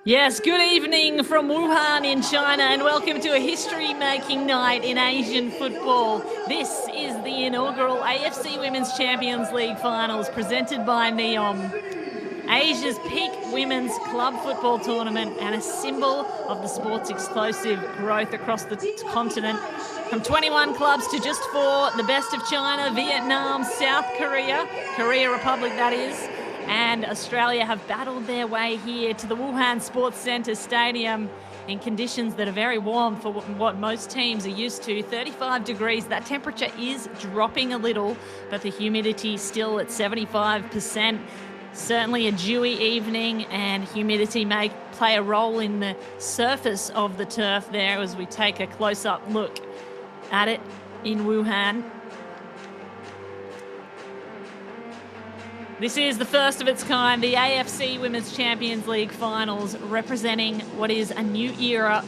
Yes, good evening from Wuhan in China and welcome to a history-making night in Asian football. This is the inaugural AFC Women's Champions League finals presented by NEOM. Asia's peak women's club football tournament and a symbol of the sport's explosive growth across the continent. From 21 clubs to just 4, the best of China, Vietnam, South Korea, Korea Republic that is, and Australia have battled their way here to the Wuhan Sports Centre Stadium in conditions that are very warm for what most teams are used to. 35 degrees, that temperature is dropping a little, but the humidity still at 75%. Certainly a dewy evening, and humidity may play a role in the surface of the turf there as we take a close-up look at it in Wuhan. This is the first of its kind, the AFC Women's Champions League finals, representing what is a new era.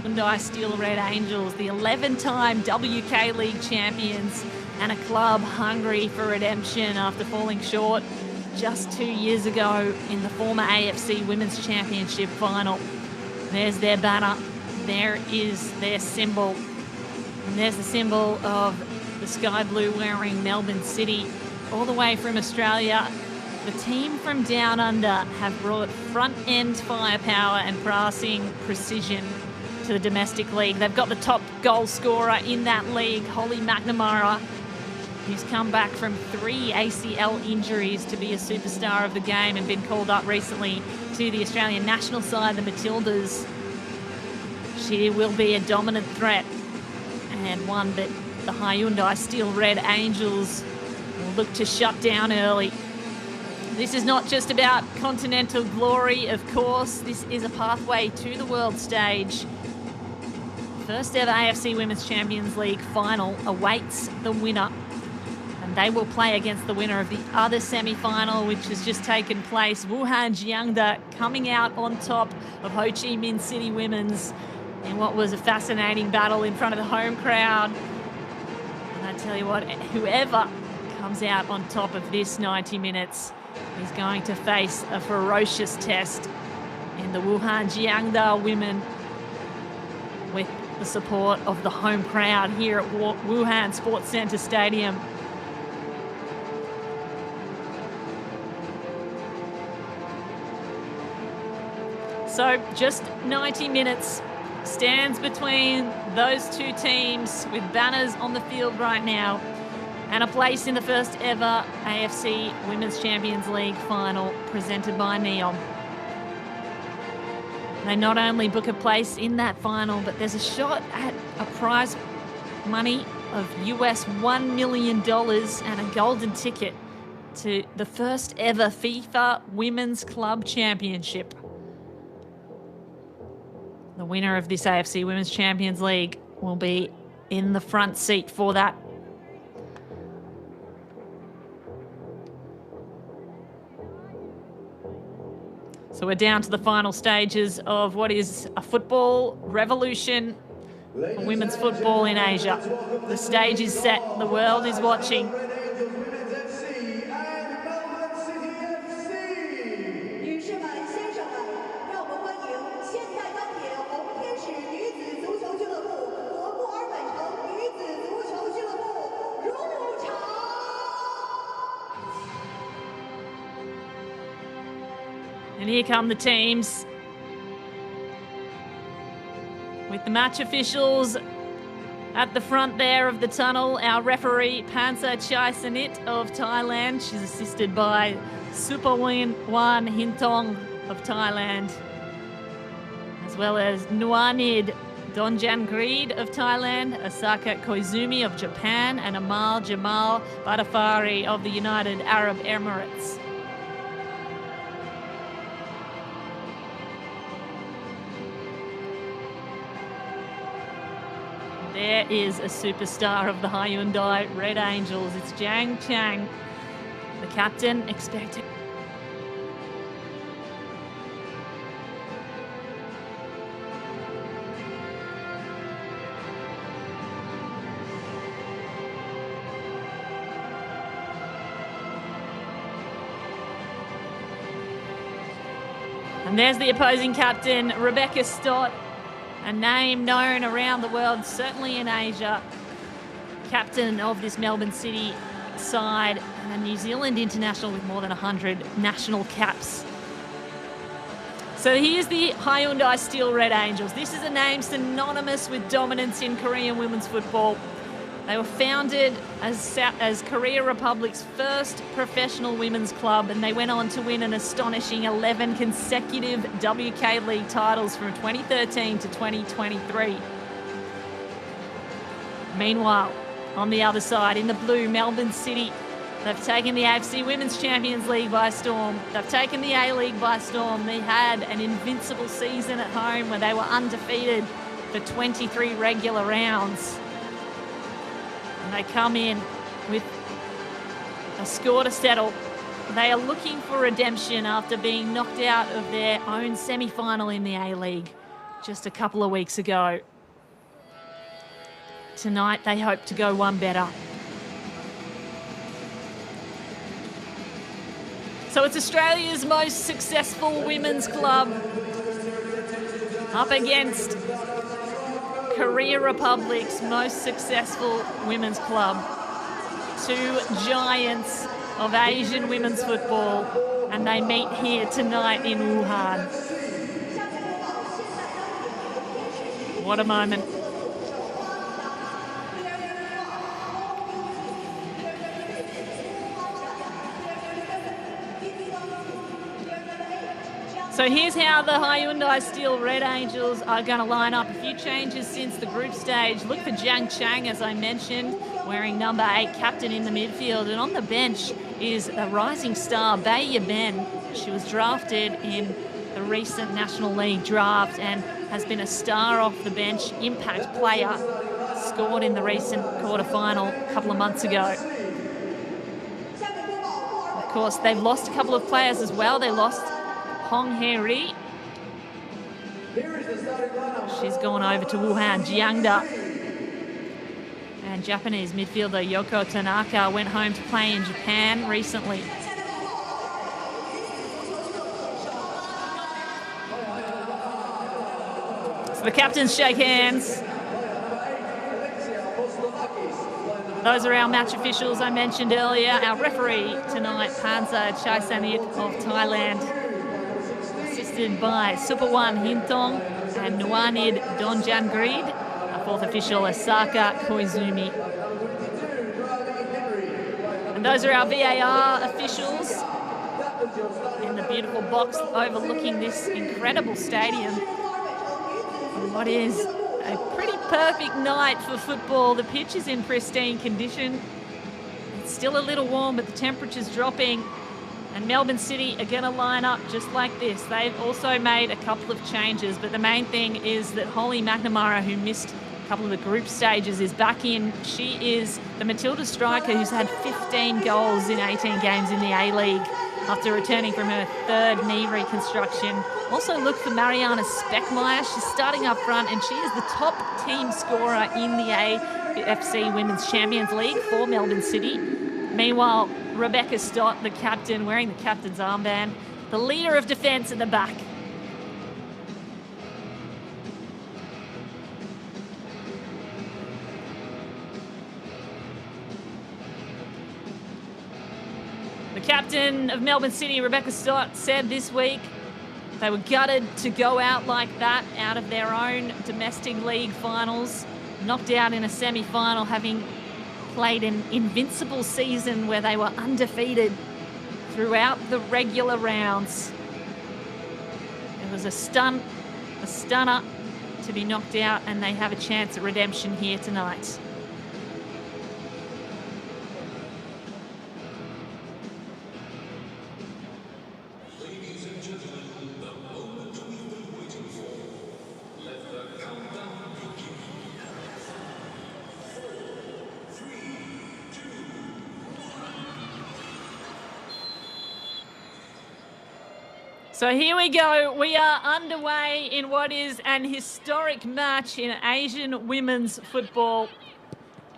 Hyundai Steel Red Angels, the 11-time WK League champions, and a club hungry for redemption after falling short just 2 years ago in the former AFC Women's Championship final. There's their banner, there is their symbol, and there's the symbol of the sky blue wearing Melbourne City. All the way from Australia, the team from down under have brought front-end firepower and passing precision to the domestic league. They've got the top goal scorer in that league, Holly McNamara, who's come back from 3 ACL injuries to be a superstar of the game and been called up recently to the Australian national side, the Matildas. She will be a dominant threat and one that the Hyundai Steel Red Angels will look to shut down early. This is not just about continental glory, of course. This is a pathway to the world stage. First ever AFC Women's Champions League final awaits the winner. And they will play against the winner of the other semi-final, which has just taken place. Wuhan Jiangda coming out on top of Ho Chi Minh City Women's in what was a fascinating battle in front of the home crowd. And I tell you what, whoever comes out on top of this 90 minutes is going to face a ferocious test in the Wuhan Jiangda women with the support of the home crowd here at Wuhan Sports Centre Stadium. So just 90 minutes stands between those two teams with banners on the field right now and a place in the first ever AFC Women's Champions League final presented by NEOM. They not only book a place in that final, but there's a shot at a prize money of US $1 million and a golden ticket to the first ever FIFA Women's Club Championship. The winner of this AFC Women's Champions League will be in the front seat for that. So we're down to the final stages of what is a football revolution for women's football in Asia. The stage is set, the world is watching. And here come the teams with the match officials at the front there of the tunnel. Our referee, Pansa Chaisanit of Thailand. She's assisted by Supawin Wan Hintong of Thailand, as well as Nuanid Donjangreed of Thailand, Asaka Koizumi of Japan, and Amal Jamal Badafari of the United Arab Emirates. There is a superstar of the Hyundai Red Angels. It's Zhang Chang, the captain, expected. And there's the opposing captain, Rebecca Stott, a name known around the world, certainly in Asia. Captain of this Melbourne City side and a New Zealand international with more than 100 national caps. So here's the Hyundai Steel Red Angels. This is a name synonymous with dominance in Korean women's football. They were founded as Korea Republic's first professional women's club, and they went on to win an astonishing 11 consecutive WK League titles from 2013 to 2023. Meanwhile, on the other side, in the blue, Melbourne City, they've taken the AFC Women's Champions League by storm. They've taken the A-League by storm. They had an invincible season at home where they were undefeated for 23 regular rounds. And they come in with a score to settle. They are looking for redemption after being knocked out of their own semi-final in the A-League just a couple of weeks ago. Tonight, they hope to go one better. So it's Australia's most successful women's club up against Korea Republic's most successful women's club. Two giants of Asian women's football, and they meet here tonight in Wuhan. What a moment. So here's how the Hyundai Steel Red Angels are going to line up. A few changes since the group stage. Look for Jiang Chang, as I mentioned, wearing number 8, captain in the midfield. And on the bench is a rising star, Bai Yaben. She was drafted in the recent National League draft and has been a star off the bench, impact player, scored in the recent quarterfinal a couple of months ago. Of course, they've lost a couple of players as well. They lost Hong Hye-ri. She's gone over to Wuhan. Jiangda. And Japanese midfielder Yoko Tanaka went home to play in Japan recently. So the captains shake hands. Those are our match officials I mentioned earlier. Our referee tonight, Panza Chaisanit of Thailand, assisted by Supawan Hintong and Nuanid Donjangrid. Our fourth official, Asaka Koizumi. And those are our VAR officials in the beautiful box overlooking this incredible stadium. What is a pretty perfect night for football. The pitch is in pristine condition. It's still a little warm, but the temperature's dropping. And Melbourne City are going to line up just like this. They've also made a couple of changes, but the main thing is that Holly McNamara, who missed a couple of the group stages, is back in. She is the Matilda striker who's had 15 goals in 18 games in the A-League after returning from her third knee reconstruction. Also look for Mariana Speckmeyer. She's starting up front, and she is the top team scorer in the AFC Women's Champions League for Melbourne City. Meanwhile, Rebecca Stott, the captain, wearing the captain's armband, the leader of defence at the back. The captain of Melbourne City, Rebecca Stott, said this week they were gutted to go out like that, out of their own domestic league finals, knocked out in a semi-final, having played an invincible season where they were undefeated throughout the regular rounds. It was a stunner to be knocked out, and they have a chance at redemption here tonight. So here we go. We are underway in what is an historic match in Asian women's football.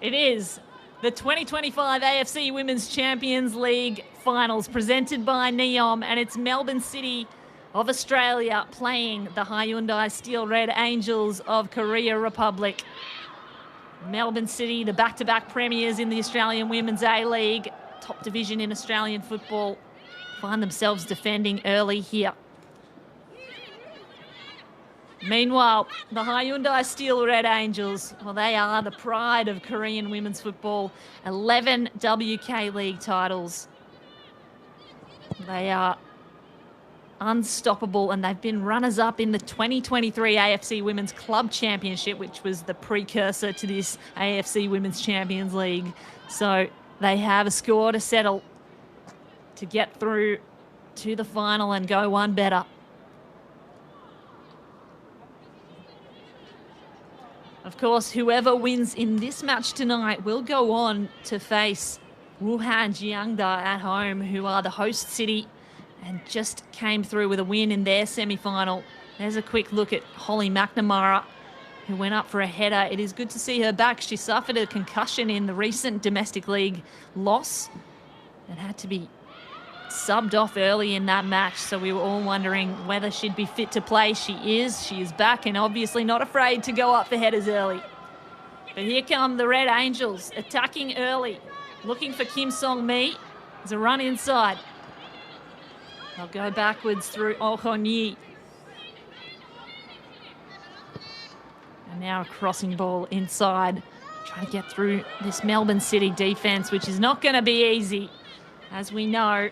It is the 2025 AFC Women's Champions League finals presented by NEOM, and it's Melbourne City of Australia playing the Hyundai Steel Red Angels of Korea Republic. Melbourne City, the back-to-back premiers in the Australian Women's A-League, top division in Australian football, find themselves defending early here. Meanwhile, the Hyundai Steel Red Angels, well, they are the pride of Korean women's football. 11 WK League titles. They are unstoppable, and they've been runners-up in the 2023 AFC Women's Club Championship, which was the precursor to this AFC Women's Champions League. So they have a score to settle to get through to the final and go one better. Of course, whoever wins in this match tonight will go on to face Wuhan Jiangda at home, who are the host city and just came through with a win in their semi-final. There's a quick look at Holly McNamara, who went up for a header. It is good to see her back. She suffered a concussion in the recent domestic league loss and had to be subbed off early in that match, so we were all wondering whether she'd be fit to play. She is back and obviously not afraid to go up for headers early. But here come the Red Angels attacking early, looking for Kim Song-mi. There's a run inside. They'll go backwards through Oh Hon-yi. And now a crossing ball inside, trying to get through this Melbourne City defence, which is not going to be easy. As we know,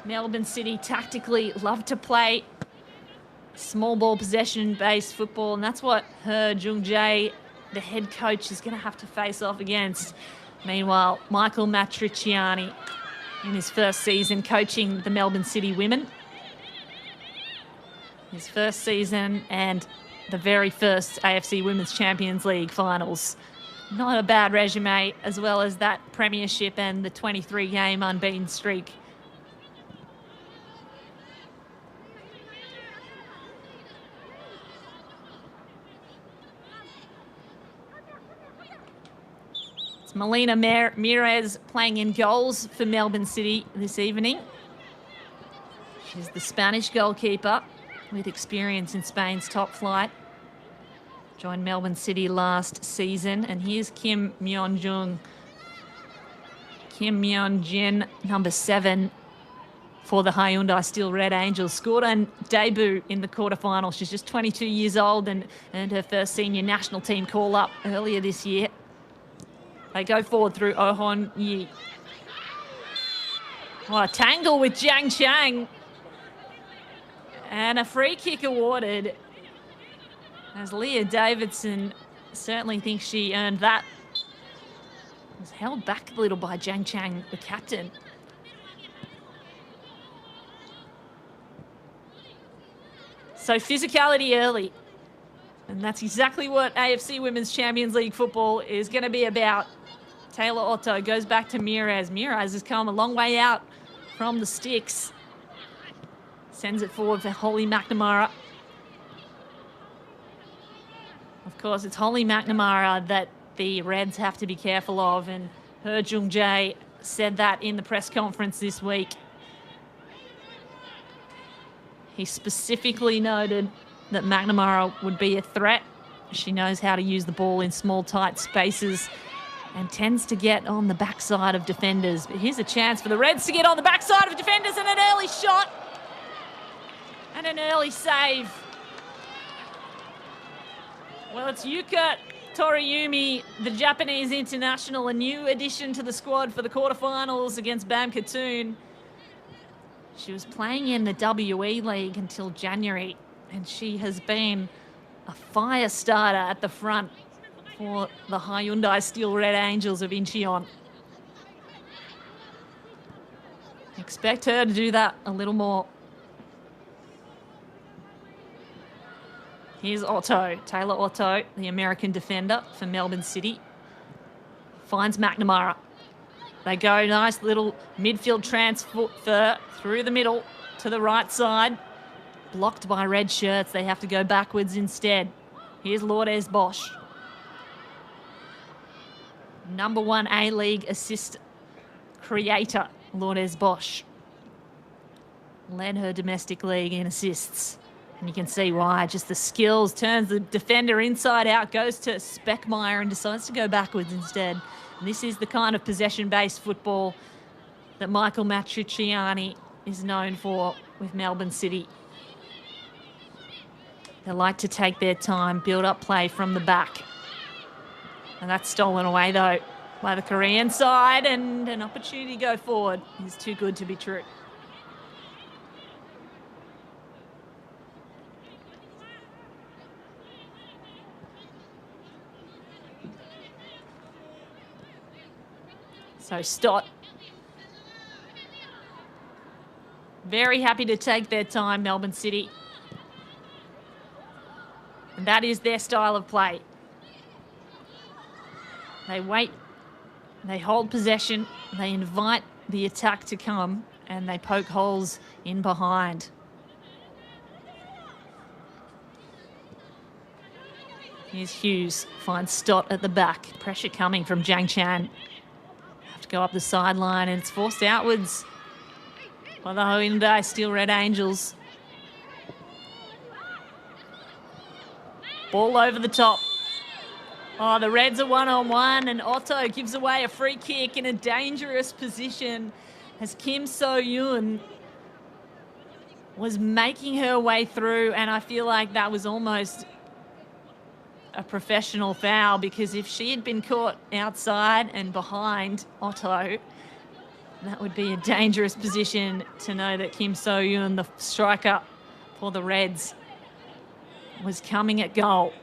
Melbourne City tactically love to play small ball possession-based football, and that's what He Jung-jae, the head coach, is going to have to face off against. Meanwhile, Michael Matriciani, in his first season coaching the Melbourne City women. His first season and the very first AFC Women's Champions League finals. Not a bad resume, as well as that premiership and the 23-game unbeaten streak. It's Melina Mires playing in goals for Melbourne City this evening. She's the Spanish goalkeeper with experience in Spain's top flight. Joined Melbourne City last season. And here's Kim Myeon-jin, number 7 for the Hyundai Steel Red Angels. Scored a debut in the quarterfinal. She's just 22 years old and earned her first senior national team call-up earlier this year. They go forward through Oh Hon-yi. Oh, a tangle with Jiang Chang. And a free kick awarded, as Leah Davidson certainly thinks she earned that. Was held back a little by Jiang Chang, the captain. So physicality early. And that's exactly what AFC Women's Champions League football is going to be about. Taylor Otto goes back to Mires. Mires has come a long way out from the sticks. Sends it forward for Holly McNamara. Of course, it's Holly McNamara that the Reds have to be careful of, and He Jung-jae said that in the press conference this week. He specifically noted that McNamara would be a threat. She knows how to use the ball in small, tight spaces and tends to get on the backside of defenders. But here's a chance for the Reds to get on the backside of defenders, and an early shot and an early save. Well, it's Yuka Toriumi, the Japanese international, a new addition to the squad for the quarterfinals against Bam Katoon. She was playing in the WE League until January, and she has been a fire starter at the front for the Hyundai Steel Red Angels of Incheon. Expect her to do that a little more. Here's Otto, Taylor Otto, the American defender for Melbourne City. Finds McNamara. They go, nice little midfield transfer through the middle to the right side. Blocked by red shirts. They have to go backwards instead. Here's Lourdes Bosch. Number 1 A League assist creator, Lourdes Bosch. led her domestic league in assists. And you can see why, just the skills, turns the defender inside out, goes to Speckmeyer and decides to go backwards instead. And this is the kind of possession-based football that Michael Matriciani is known for with Melbourne City. They like to take their time, build up play from the back. And that's stolen away, though, by the Korean side, and an opportunity to go forward is too good to be true. So Stott, very happy to take their time, Melbourne City. And that is their style of play. They wait, they hold possession, they invite the attack to come, and they poke holes in behind. Here's Hughes, finds Stott at the back. Pressure coming from Jiang Chan. Have to go up the sideline, and it's forced outwards by the Hyundai Steel Red Angels. Ball over the top. Oh, the Reds are one-on-one, and Otto gives away a free kick in a dangerous position as Kim So-yoon was making her way through, and I feel like that was almost a professional foul, because if she had been caught outside and behind Otto, that would be a dangerous position to know that Kim So-yoon, the striker for the Reds, was coming at goal.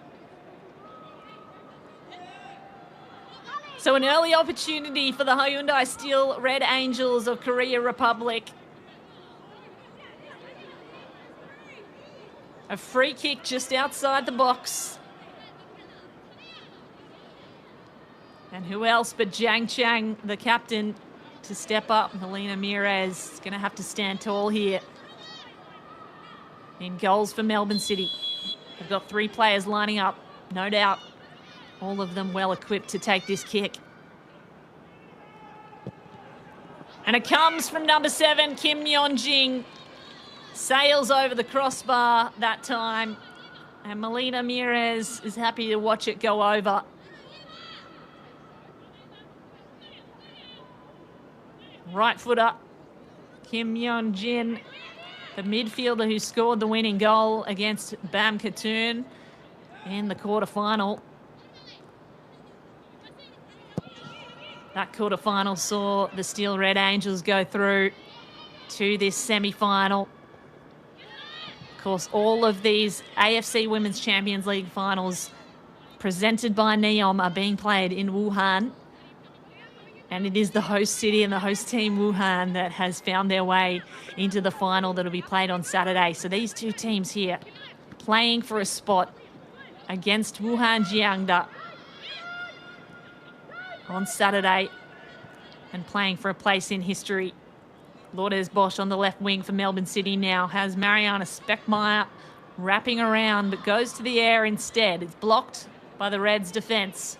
So an early opportunity for the Hyundai Steel Red Angels of Korea Republic. A free kick just outside the box. And who else but Jiang Chang, the captain, to step up. Melina Mires is going to have to stand tall here. In goals for Melbourne City. They've got 3 players lining up, no doubt. All of them well equipped to take this kick. And it comes from number 7, Kim Yeon-jing. Sails over the crossbar that time. And Melina Mires is happy to watch it go over. Right footer, Kim Yeon-jin, the midfielder who scored the winning goal against Bam Katoon in the quarterfinal. That quarterfinal saw the Steel Red Angels go through to this semi-final. Of course, all of these AFC Women's Champions League finals presented by NEOM are being played in Wuhan. And it is the host city and the host team, Wuhan, that has found their way into the final that will be played on Saturday. So these two teams here playing for a spot against Wuhan Jiangda on Saturday and playing for a place in history. Lourdes Bosch on the left wing for Melbourne City now has Mariana Speckmeyer wrapping around, but goes to the air instead. It's blocked by the Reds' defence.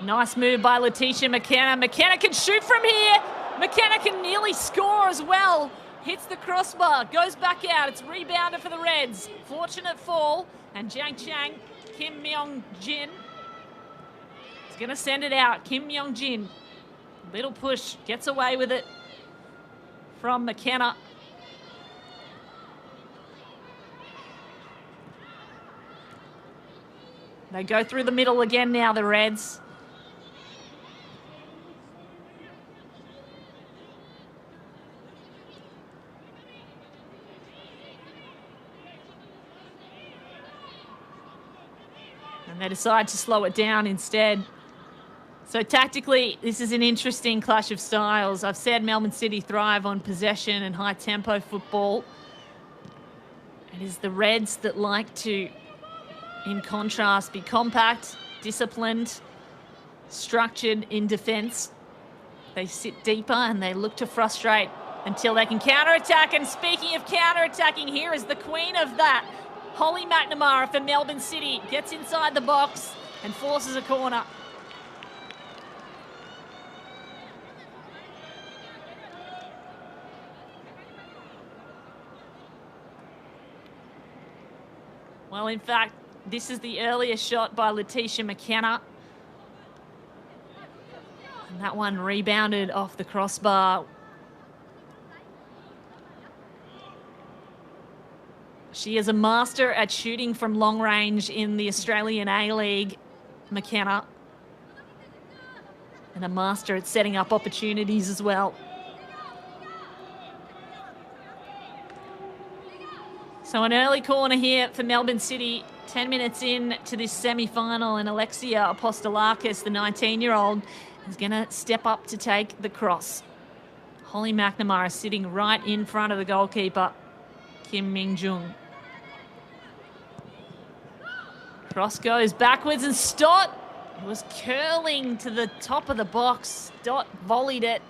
Nice move by Letitia McKenna. McKenna can shoot from here. McKenna can nearly score as well. Hits the crossbar, goes back out. It's rebounded for the Reds. Fortunate fall. And Jiang Chang, Kim Myung-jin is going to send it out. Kim Myung-jin, little push, gets away with it from McKenna. They go through the middle again now, the Reds. And they decide to slow it down instead. So tactically, this is an interesting clash of styles. I've said Melbourne City thrive on possession and high-tempo football. It is the Reds that like to, in contrast, be compact, disciplined, structured in defence. They sit deeper and they look to frustrate until they can counter-attack. And speaking of counter-attacking, here is the queen of that. Holly McNamara for Melbourne City gets inside the box and forces a corner. Well, in fact, this is the earlier shot by Letitia McKenna. And that one rebounded off the crossbar. She is a master at shooting from long range in the Australian A-League, McKenna. And a master at setting up opportunities as well. So an early corner here for Melbourne City. 10 minutes in to this semi-final, and Alexia Apostolakis, the 19-year-old, is going to step up to take the cross. Holly McNamara sitting right in front of the goalkeeper, Kim Min-jung. Cross goes backwards, and Stott was curling to the top of the box. Stott volleyed it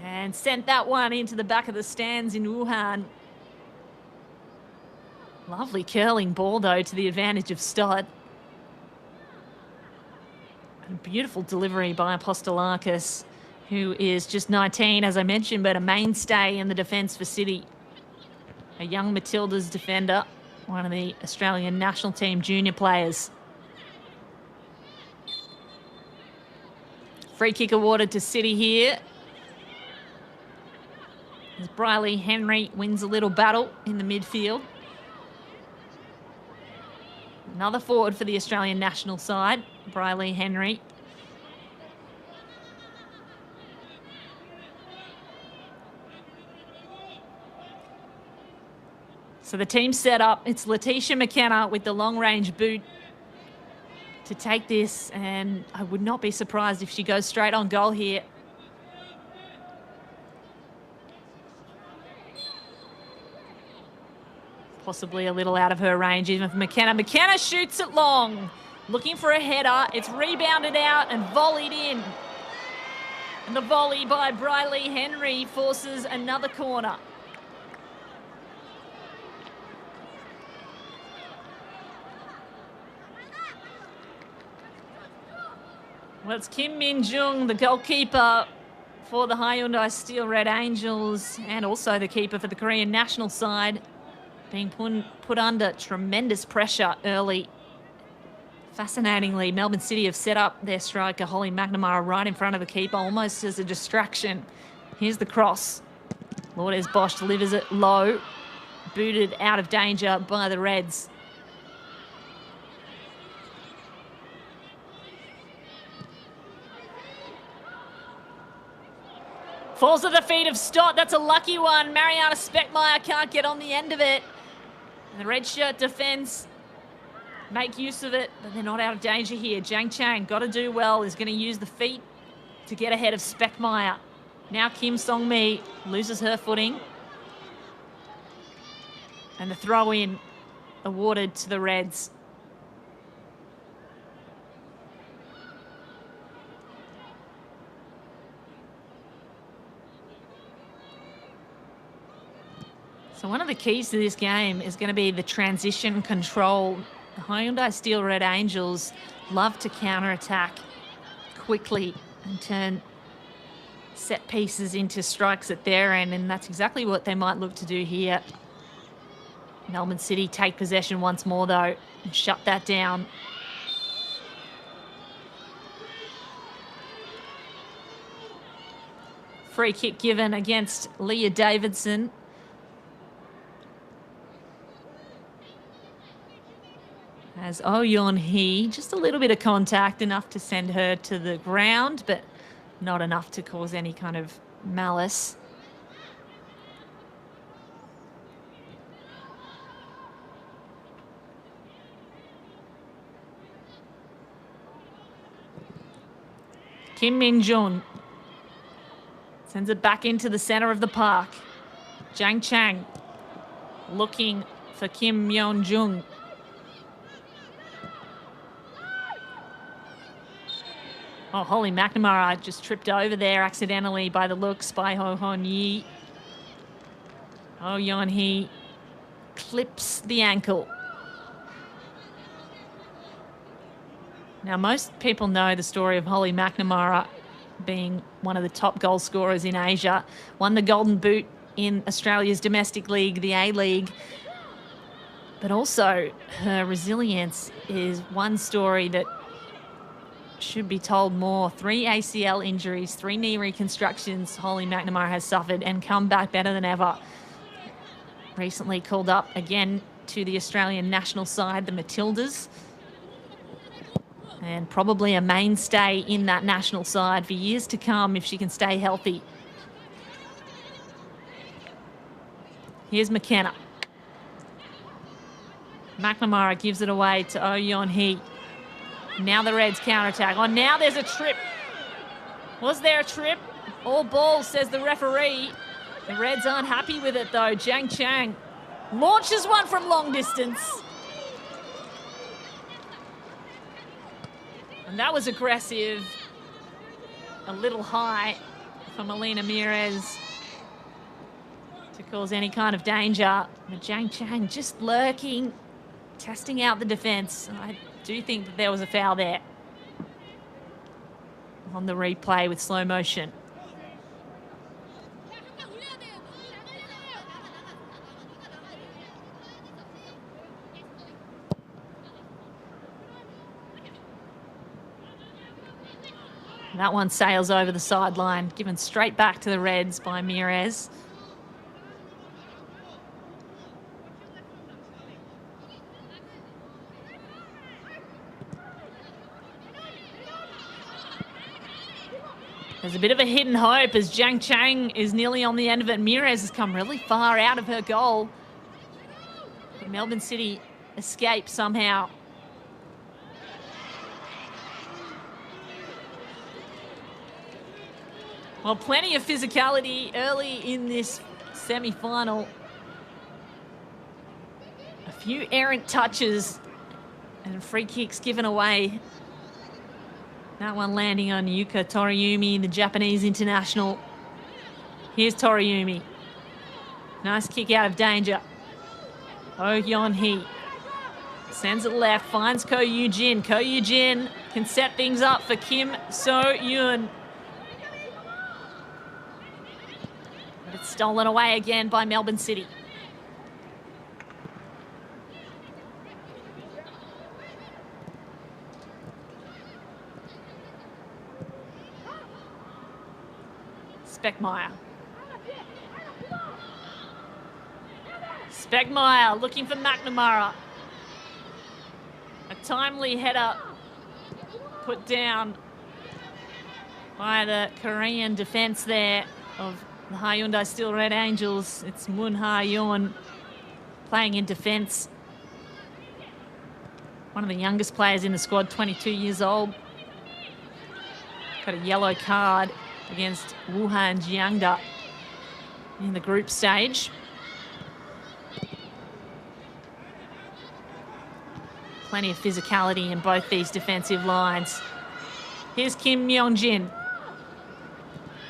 and sent that one into the back of the stands in Wuhan. Lovely curling ball, though, to the advantage of Stott. And beautiful delivery by Apostolakis, who is just 19, as I mentioned, but a mainstay in the defence for City. A young Matildas defender, one of the Australian national team junior players. Free kick awarded to City here, as Briley Henry wins a little battle in the midfield. Another forward for the Australian national side, Briley Henry. So the team set up. It's Letitia McKenna with the long-range boot to take this, and I would not be surprised if she goes straight on goal here. Possibly a little out of her range even for McKenna. McKenna shoots it long, looking for a header. It's rebounded out and volleyed in. And the volley by Briley Henry forces another corner. Well, it's Kim Min-jung, the goalkeeper for the Hyundai Steel Red Angels, and also the keeper for the Korean national side, being put under tremendous pressure early. Fascinatingly, Melbourne City have set up their striker, Holly McNamara, right in front of the keeper, almost as a distraction. Here's the cross. Lourdes Bosch delivers it low, booted out of danger by the Reds. Falls at the feet of Stott. That's a lucky one. Mariana Speckmeyer can't get on the end of it. And the red shirt defence make use of it, but they're not out of danger here. Zhang Chang, got to do well, is going to use the feet to get ahead of Speckmeyer. Now Kim Song-mi loses her footing. And the throw-in awarded to the Reds. So one of the keys to this game is going to be the transition control. The Hyundai Steel Red Angels love to counter-attack quickly and turn set pieces into strikes at their end, and that's exactly what they might look to do here. Melbourne City take possession once more, though, and shut that down. Free kick given against Leah Davidson. As Oh Yeon-hee, just a little bit of contact, enough to send her to the ground, but not enough to cause any kind of malice. Kim Min-jung sends it back into the center of the park. Zhang Chang looking for Kim Yeon-jung. Oh, Holly McNamara just tripped over there accidentally by the looks by Ho Hon-yi. Oh Yeon-hee clips the ankle. Now, most people know the story of Holly McNamara being one of the top goal scorers in Asia. Won the Golden Boot in Australia's domestic league, the A-League. But also her resilience is one story that should be told more. 3 ACL injuries, 3 knee reconstructions Holly McNamara has suffered and come back better than ever. Recently called up again to the Australian national side, the Matildas. And probably a mainstay in that national side for years to come if she can stay healthy. Here's McKenna. McNamara gives it away to Oh Yeon-hee. Now the Reds counterattack. Oh, now there's a trip. Was there a trip? All ball, says the referee. The Reds aren't happy with it, though. Zhang Chang launches one from long distance. And that was aggressive. A little high for Melina Mires to cause any kind of danger. But Zhang Chang just lurking, testing out the defence. I do think that there was a foul there on the replay with slow motion. That one sails over the sideline, given straight back to the Reds by Mires. There's a bit of a hidden hope as Zhang Chang is nearly on the end of it. Mires has come really far out of her goal. But Melbourne City escaped somehow. Well, plenty of physicality early in this semi-final. A few errant touches and free kicks given away. That one landing on Yuka Toriumi, the Japanese international. Here's Toriumi. Nice kick out of danger. Oh Yeon-hee sends it left, finds Ko Yoo-jin. Ko Yoo-jin can set things up for Kim So-yoon. But it's stolen away again by Melbourne City. Speckmeyer. Speckmeyer looking for McNamara. A timely header put down by the Korean defence there of the Hyundai Steel Red Angels. It's Moon Ha-yeon playing in defence. One of the youngest players in the squad, 22 years old. Got a yellow card against Wuhan Jiangda in the group stage. Plenty of physicality in both these defensive lines. Here's Kim Myung-jin.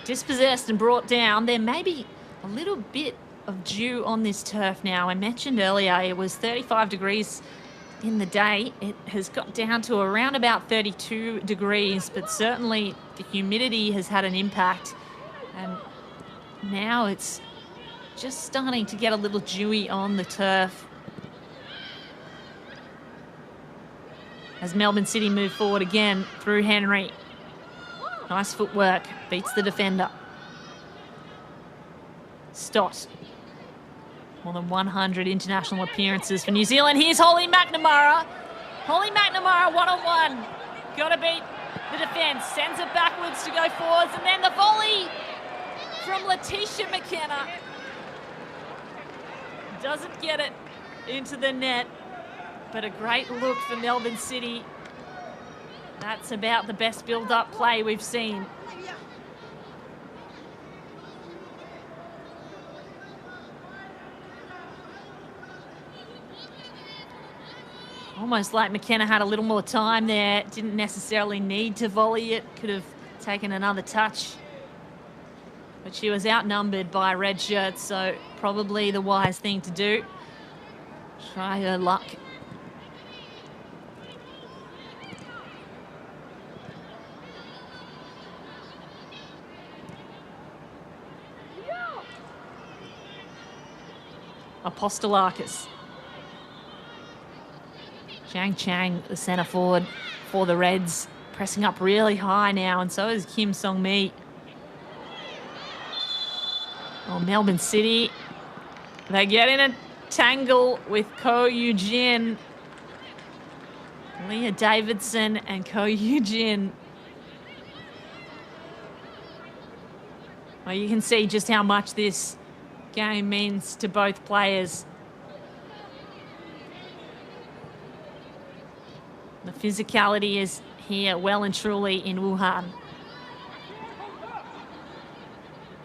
Dispossessed and brought down. There may be a little bit of dew on this turf now. I mentioned earlier it was 35 degrees in the day. It has got down to around about 32 degrees, but certainly the humidity has had an impact. And now it's just starting to get a little dewy on the turf. As Melbourne City move forward again through Henry. Nice footwork, beats the defender. Stott. More than 100 international appearances for New Zealand. Here's Holly McNamara. Holly McNamara one-on-one. Got to beat the defence. Sends it backwards to go forwards. And then the volley from Letitia McKenna. Doesn't get it into the net. But a great look for Melbourne City. That's about the best build-up play we've seen. Almost like McKenna had a little more time there. Didn't necessarily need to volley it. Could have taken another touch. But she was outnumbered by red shirts, so probably the wise thing to do. Try her luck. Apostolakis. Zhang Chang, the centre forward for the Reds, pressing up really high now, and so is Kim Song-mi. Oh, Melbourne City, they get in a tangle with Ko Yoo-jin. Leah Davidson and Ko Yoo-jin. Well, you can see just how much this game means to both players. The physicality is here well and truly in Wuhan.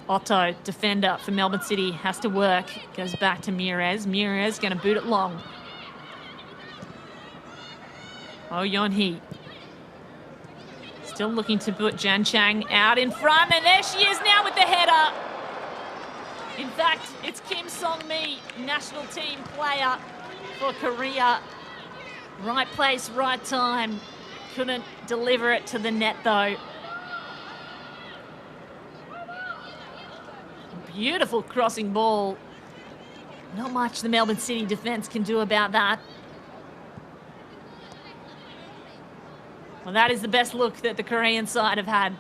Otto, defender for Melbourne City, has to work. Goes back to Mires. Mires going to boot it long. Oh, Yeon-hee. Still looking to put Jan Chang out in front, and there she is now with the header. In fact, it's Kim Song-mi, national team player for Korea. Right place, right time. Couldn't deliver it to the net, though. Beautiful crossing ball. Not much the Melbourne City defence can do about that. Well, that is the best look that the Korean side have had.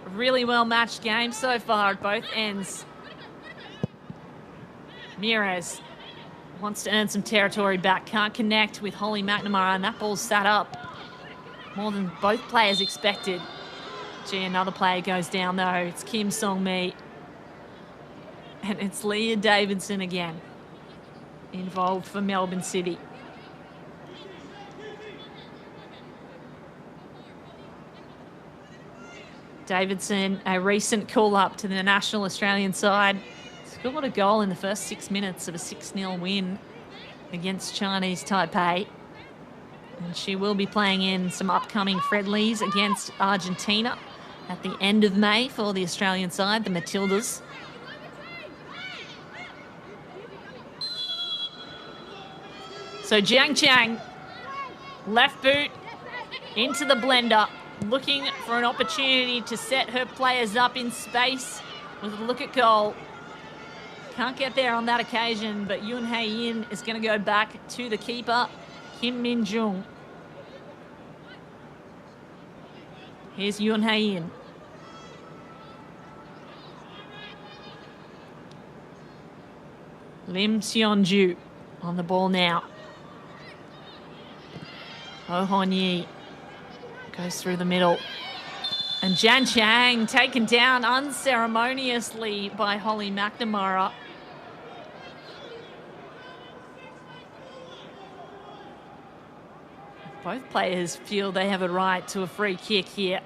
A really well-matched game so far at both ends. Mires wants to earn some territory back. Can't connect with Holly McNamara, and that ball's sat up more than both players expected. Gee, another player goes down, though. It's Kim Song-mi. And it's Leah Davidson again, involved for Melbourne City. Davidson, a recent call-up to the national Australian side, scored a goal in the first 6 minutes of a 6-0 win against Chinese Taipei. And she will be playing in some upcoming friendlies against Argentina at the end of May for the Australian side, the Matildas. So Zhang Chang, left boot into the blender, looking for an opportunity to set her players up in space with a look at goal. Can't get there on that occasion, but Yoon Hae-in is going to go back to the keeper, Kim Min-jung. Here's Yoon Hae-in. Lim Seon-ju on the ball now. Oh Hon-yi goes through the middle. And Jan Chang taken down unceremoniously by Holly McNamara. Both players feel they have a right to a free kick here.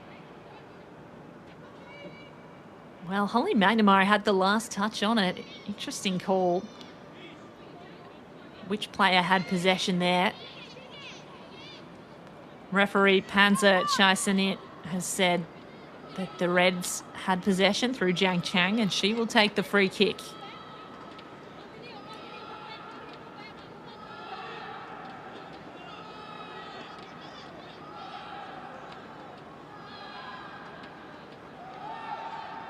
Well, Holly McNamara had the last touch on it. Interesting call. Which player had possession there? Referee Panzer Chaisanit has said that the Reds had possession through Zhang Chang, and she will take the free kick.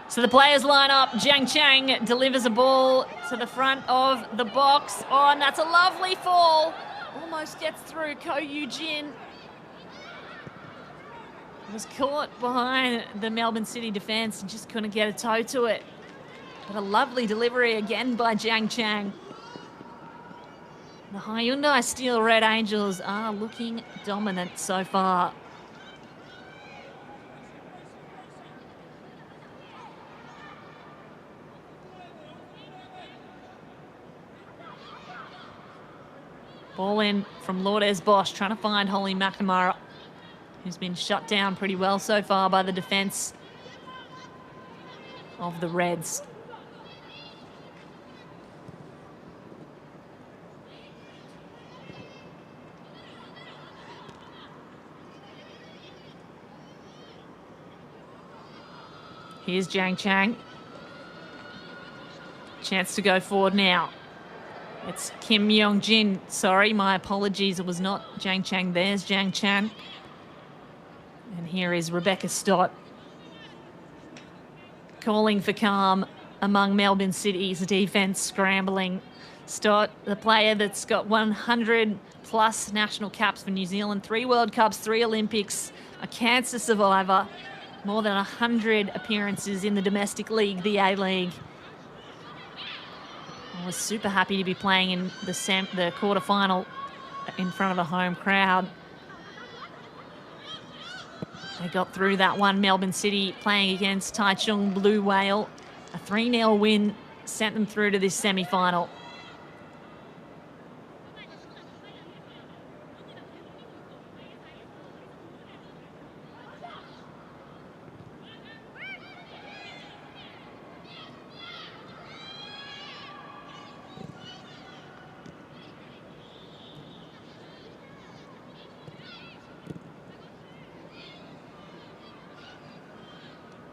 So the players line up. Zhang Chang delivers a ball to the front of the box. Oh, and that's a lovely fall. Almost gets through Ko Yoo-jin. Was caught behind the Melbourne City defence and just couldn't get a toe to it. But a lovely delivery again by Zhang Chang. The Hyundai Steel Red Angels are looking dominant so far. Ball in from Lourdes Bosch, trying to find Holly McNamara, who's been shut down pretty well so far by the defence of the Reds. Here's Zhang Chang. Chance to go forward now. It's Kim Myung-jin. Sorry, my apologies. It was not Zhang Chang. There's Zhang Chan. And here is Rebecca Stott calling for calm among Melbourne City's defence, scrambling Stott, the player that's got 100 plus national caps for New Zealand, 3 World Cups, 3 Olympics, a cancer survivor, more than 100 appearances in the domestic league, the A-League. I was super happy to be playing in the quarterfinal in front of a home crowd. They got through that one. Melbourne City playing against Taichung Blue Whale. A 3-0 win sent them through to this semi-final.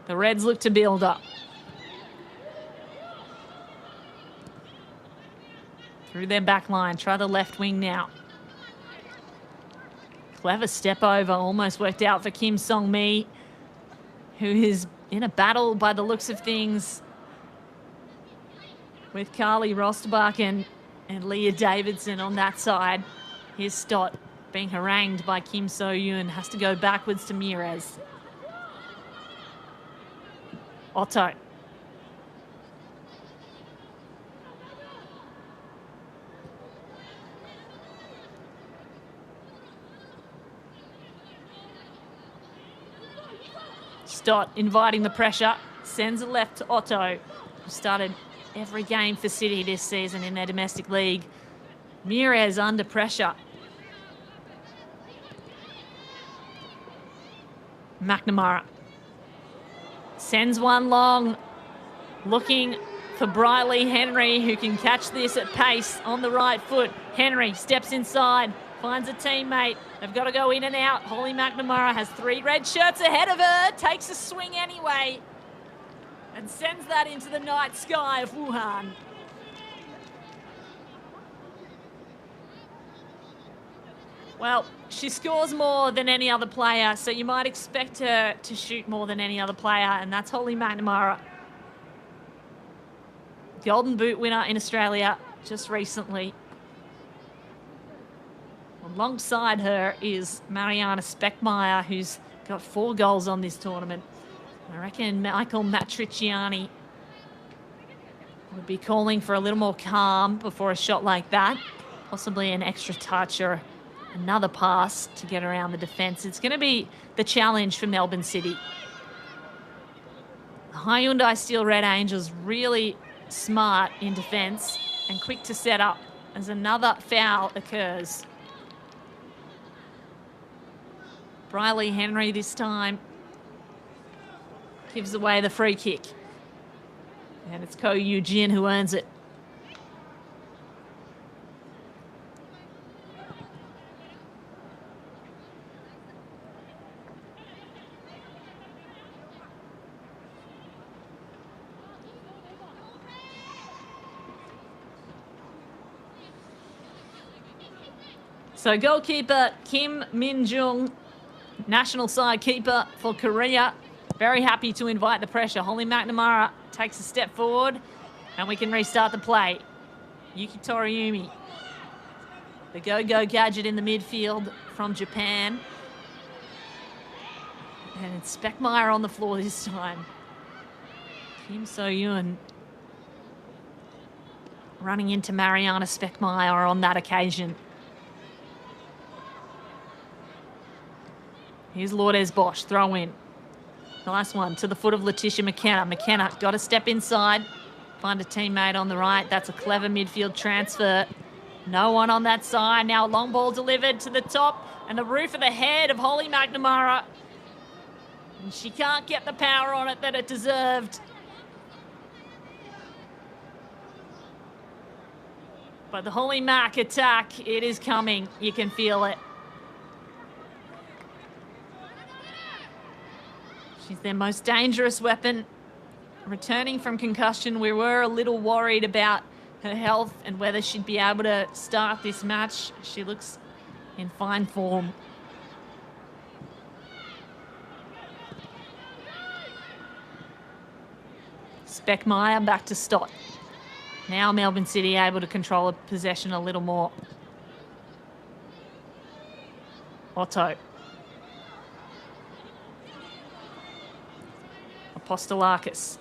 The Reds look to build up. Through their back line, try the left wing now. Clever step over, almost worked out for Kim Song-mi, who is in a battle by the looks of things with Carly Rostbach and Leah Davidson on that side. Here's Stott being harangued by Kim So-yoon, has to go backwards to Mires. Otto. Stott inviting the pressure, sends it left to Otto, who started every game for City this season in their domestic league. Mires under pressure. McNamara sends one long, looking for Briley Henry, who can catch this at pace on the right foot. Henry steps inside, finds a teammate. They've got to go in and out. Holly McNamara has 3 red shirts ahead of her, takes a swing anyway, and sends that into the night sky of Wuhan. Well, she scores more than any other player, so you might expect her to shoot more than any other player, and that's Holly McNamara. Golden Boot winner in Australia just recently. Alongside her is Mariana Speckmaier, who's got 4 goals on this tournament. I reckon Michael Matriciani would be calling for a little more calm before a shot like that. Possibly an extra touch or another pass to get around the defence. It's going to be the challenge for Melbourne City. The Hyundai Steel Red Angels really smart in defence and quick to set up as another foul occurs. Briley Henry this time gives away the free kick. And it's Ko Yoo-jin who earns it. So goalkeeper Kim Min-jung, national side keeper for Korea, very happy to invite the pressure. Holly McNamara takes a step forward and we can restart the play. Yuki Toriumi, the go-go gadget in the midfield from Japan. And it's Speckmaier on the floor this time. Kim So-yoon running into Mariana Speckmaier on that occasion. Here's Lourdes Bosch, throw in. Nice one to the foot of Letitia McKenna. McKenna got to step inside, find a teammate on the right. That's a clever midfield transfer. No one on that side. Now a long ball delivered to the top and the roof of the head of Holly McNamara. And she can't get the power on it that it deserved. But the Holly Mac attack, it is coming. You can feel it. She's their most dangerous weapon. Returning from concussion, we were a little worried about her health and whether she'd be able to start this match. She looks in fine form. Speckmaier back to Stott. Now Melbourne City able to control a possession a little more. Otto. Apostolakis.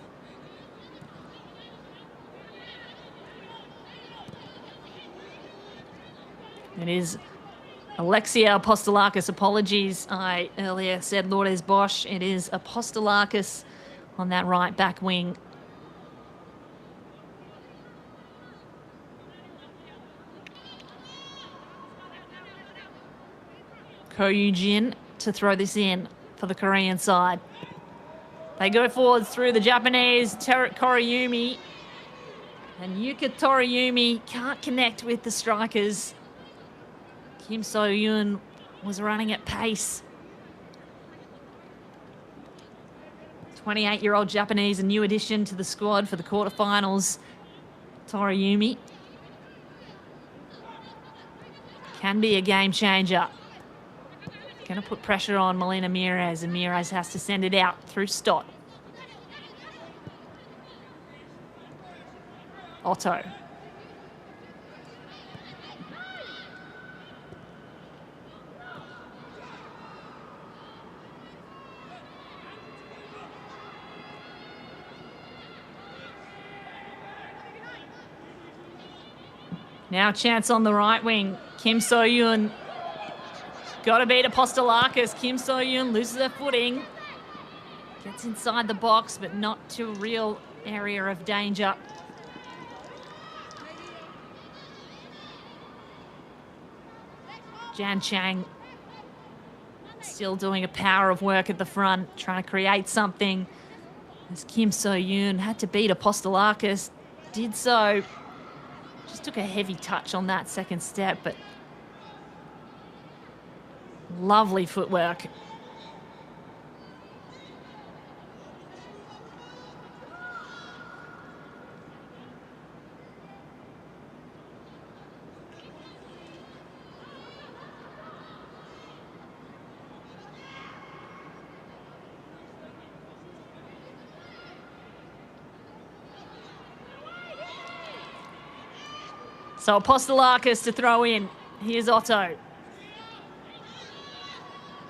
It is Alexia Apostolakis. Apologies, I earlier said Lourdes Bosch. It is Apostolakis on that right back wing. Ko Yoo-jin to throw this in for the Korean side. They go forward through the Japanese, Koriyumi. And Yuka Toriyumi can't connect with the strikers. Kim So-yoon was running at pace. 28-year-old Japanese, a new addition to the squad for the quarterfinals. Toriyumi can be a game changer. Going to put pressure on Melina Mires, and Mires has to send it out through Stott. Otto. Now a chance on the right wing. Kim So-yoon. Got to beat Apostolakis. Kim So-yoon loses her footing. Gets inside the box, but not to a real area of danger. Jan Chang still doing a power of work at the front, trying to create something. As Kim So-yoon had to beat Apostolakis, did so. Just took a heavy touch on that second step, but lovely footwork. So Apostolakis to throw in. Here's Otto.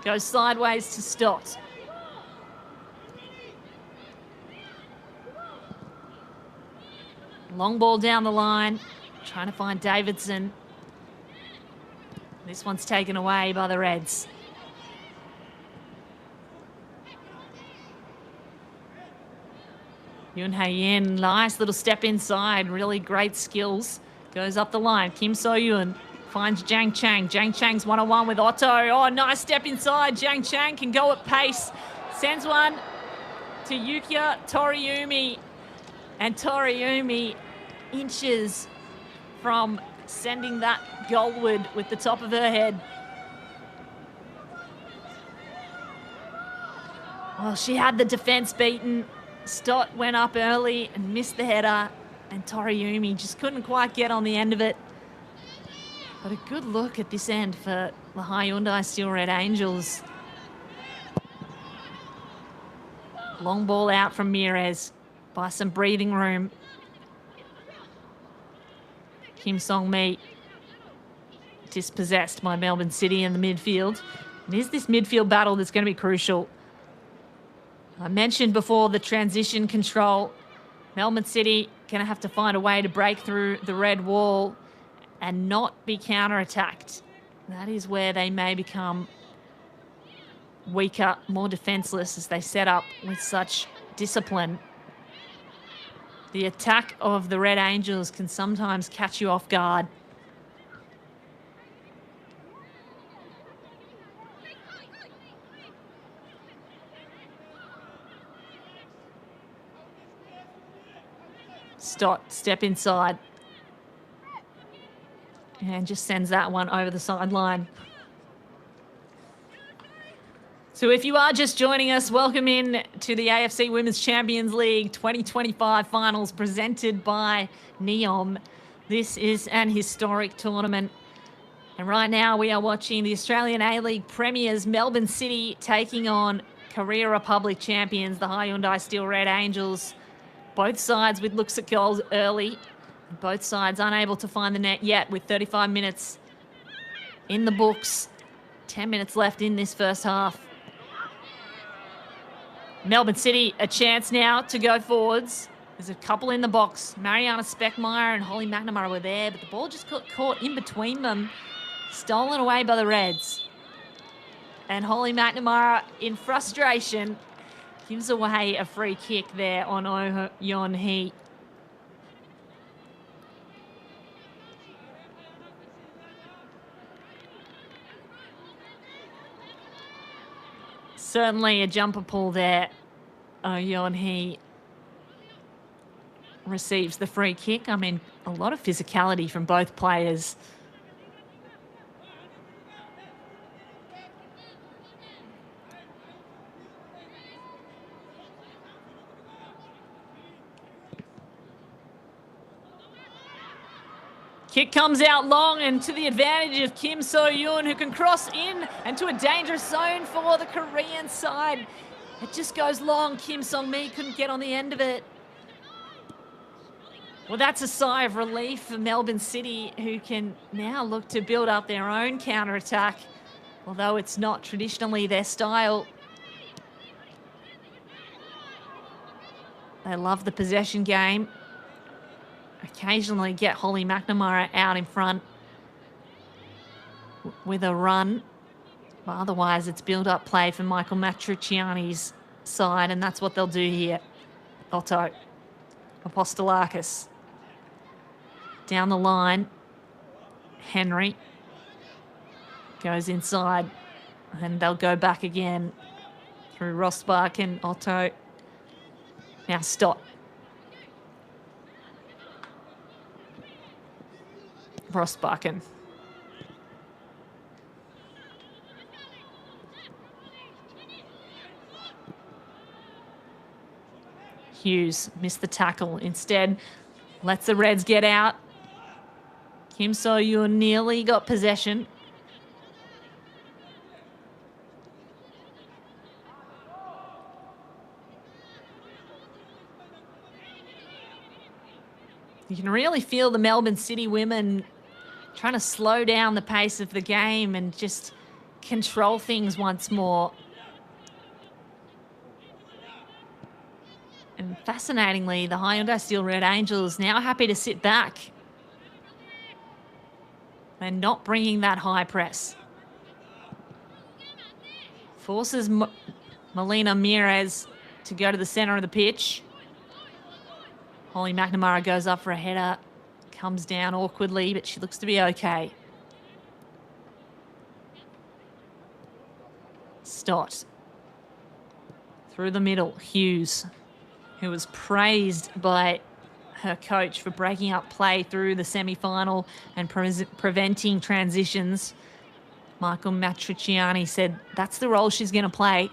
Goes sideways to Stott. Long ball down the line. Trying to find Davidson. This one's taken away by the Reds. Yoon Hae-in, nice little step inside. Really great skills. Goes up the line. Kim So-yoon finds Jang Chang. Jang Chang's one-on-one with Otto. Oh, nice step inside. Jang Chang can go at pace. Sends one to Yukia Toriyumi. And Toriyumi inches from sending that goalward with the top of her head. Well, she had the defence beaten. Stott went up early and missed the header. And Toriyumi just couldn't quite get on the end of it. But a good look at this end for the Hyundai Steel Red Angels. Long ball out from Mires. By some breathing room. Kim Song-mi dispossessed by Melbourne City in the midfield. It is this midfield battle that's going to be crucial. I mentioned before the transition control. Melbourne City going to have to find a way to break through the red wall and not be counter-attacked. That is where they may become weaker, more defenceless as they set up with such discipline. The attack of the Red Angels can sometimes catch you off guard. Stott, step inside. And just sends that one over the sideline. So if you are just joining us, welcome in to the AFC Women's Champions League 2025 finals presented by Neom. This is an historic tournament. And right now we are watching the Australian A-League Premiers, Melbourne City taking on Korea Republic champions, the Hyundai Steel Red Angels. Both sides with looks at goals early. Both sides unable to find the net yet with 35 minutes in the books. 10 minutes left in this first half. Melbourne City, a chance now to go forwards. There's a couple in the box. Mariana Speckmeyer and Holly McNamara were there, but the ball just got caught in between them. Stolen away by the Reds. And Holly McNamara, in frustration, gives away a free kick there on Oh Yeon Hee. Certainly a jumper pull there. Oh Yeon Hee receives the free kick. I mean, a lot of physicality from both players. Kick comes out long and to the advantage of Kim So-yoon, who can cross in and to a dangerous zone for the Korean side. It just goes long. Kim Song-mi couldn't get on the end of it. Well, that's a sigh of relief for Melbourne City, who can now look to build up their own counter-attack, although it's not traditionally their style. They love the possession game. Occasionally get Holly McNamara out in front with a run. But otherwise, it's build-up play for Michael Matriciani's side, and that's what they'll do here. Otto Apostolakis. Down the line, Henry goes inside, and they'll go back again through Rosbach and Otto. Now Stott. Rosbachen. Hughes missed the tackle. Instead, lets the Reds get out. Kim So-yoon nearly got possession. You can really feel the Melbourne City women trying to slow down the pace of the game and just control things once more. And fascinatingly, the Hyundai Steel Red Angels now happy to sit back. They're not bringing that high press. Forces Melina Mires to go to the center of the pitch. Holly McNamara goes up for a header. Comes down awkwardly, but she looks to be okay. Stott. Through the middle, Hughes, who was praised by her coach for breaking up play through the semi-final and preventing transitions. Michael Matriciani said that's the role she's going to play.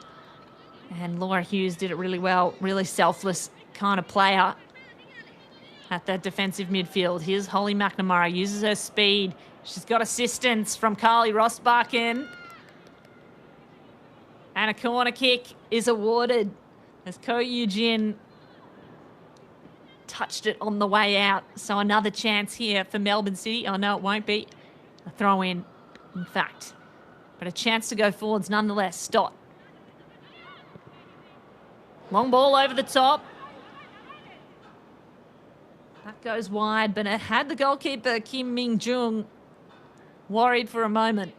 And Laura Hughes did it really well, really selfless kind of player at that defensive midfield. Here's Holly McNamara, uses her speed. She's got assistance from Carly Rosbachen. And a corner kick is awarded as Ko Yoo-jin touched it on the way out. So another chance here for Melbourne City. Oh, no, it won't be a throw-in, in fact. But a chance to go forwards nonetheless. Stott. Long ball over the top. That goes wide, but it had the goalkeeper, Kim Min-jung, worried for a moment.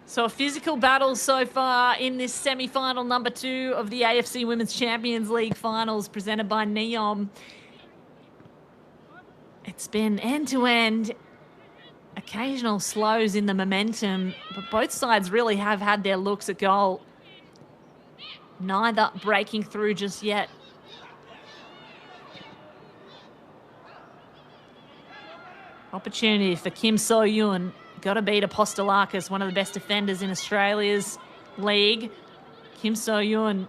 So a physical battle so far in this semi-final number 2 of the AFC Women's Champions League finals presented by Neom. It's been end-to-end, occasional slows in the momentum, but both sides really have had their looks at goal. Neither breaking through just yet. Opportunity for Kim So-yoon. Got to beat Apostolakis, one of the best defenders in Australia's league. Kim So-yoon.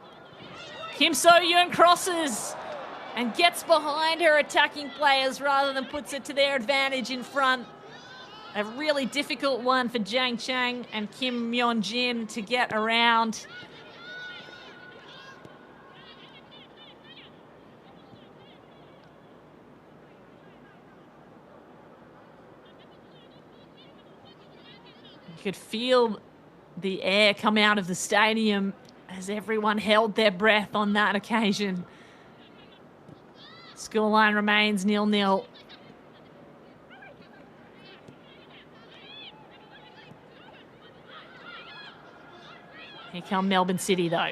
Kim So-yoon crosses. and gets behind her attacking players rather than puts it to their advantage in front. A really difficult one for Zhang Chang and Kim Myeon-jin to get around. You could feel the air come out of the stadium as everyone held their breath on that occasion. Scoreline remains 0-0. Here come Melbourne City, though.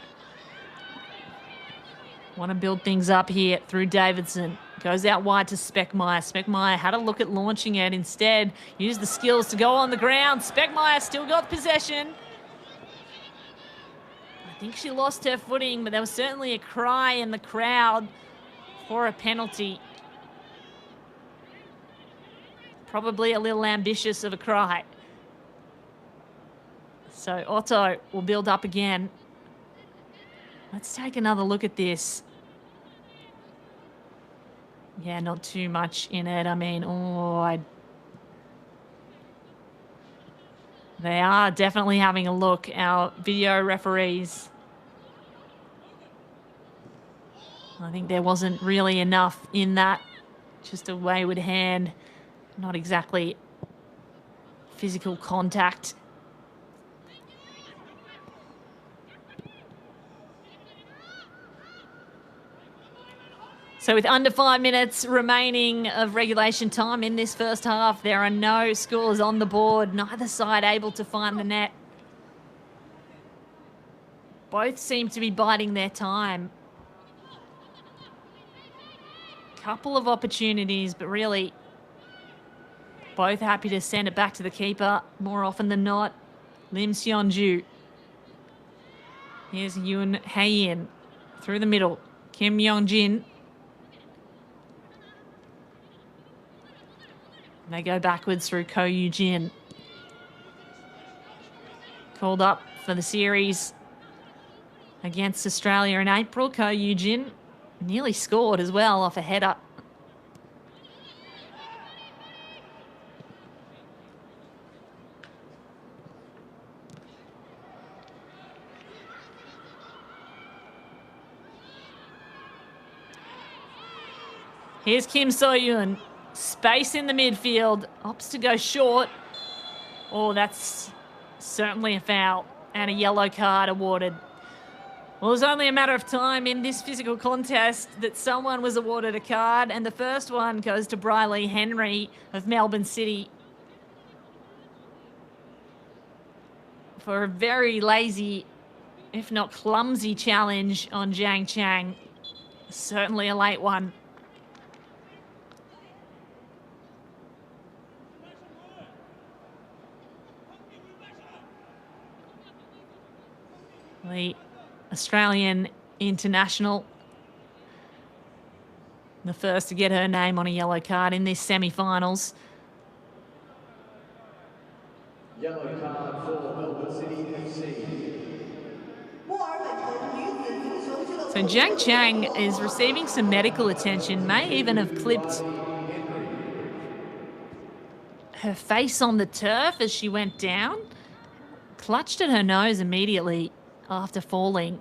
Want to build things up here through Davidson. Goes out wide to Speckmeyer. Speckmeyer had a look at launching it. Instead, used the skills to go on the ground. Speckmeyer still got possession. I think she lost her footing, but there was certainly a cry in the crowd for a penalty. Probably a little ambitious of a cry. So Otto will build up again. Let's take another look at this. Yeah, not too much in it. I mean, they are definitely having a look, our video referees. I think there wasn't really enough in that. Just a wayward hand. Not exactly physical contact. So with under 5 minutes remaining of regulation time in this first half, there are no scores on the board, neither side able to find the net. Both seem to be biding their time. Couple of opportunities, but really both happy to send it back to the keeper more often than not. Lim Seon-ju. Here's Yoon Hae-in through the middle. Kim Myeon-jin. They go backwards through Ko Yoo-jin. Called up for the series against Australia in April. Ko Yoo-jin nearly scored as well off a header. Here's Kim So-yoon. Space in the midfield. Opts to go short. Oh, that's certainly a foul and a yellow card awarded. Well, it was only a matter of time in this physical contest that someone was awarded a card, and the first one goes to Briley Henry of Melbourne City for a very lazy, if not clumsy, challenge on Zhang Chang. Certainly a late one. The Australian international, the first to get her name on a yellow card in this semi-finals. Yellow card for Melbourne City FC. So Zhang Chang is receiving some medical attention, may even have clipped her face on the turf as she went down. Clutched at her nose immediately after falling.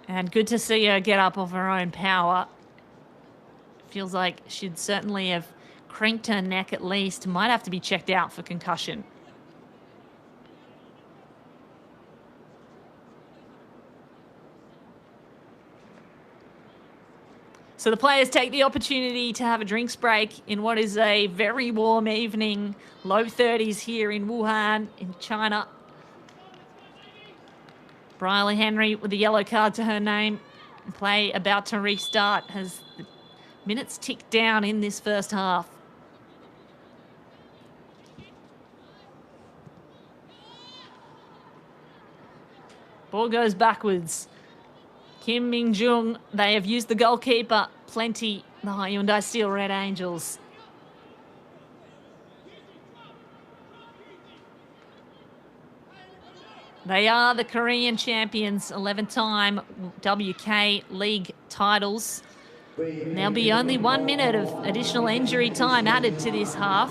And good to see her get up of her own power. Feels like she'd certainly have cranked her neck at least. Might have to be checked out for concussion. So the players take the opportunity to have a drinks break in what is a very warm evening. Low 30s here in Wuhan, in China. Briley Henry with a yellow card to her name. Play about to restart as the minutes tick down in this first half. Ball goes backwards. Kim Min-jung, they have used the goalkeeper plenty, the Hyundai Steel Red Angels. They are the Korean champions, 11-time WK League titles. There'll be only 1 minute of additional injury time added to this half.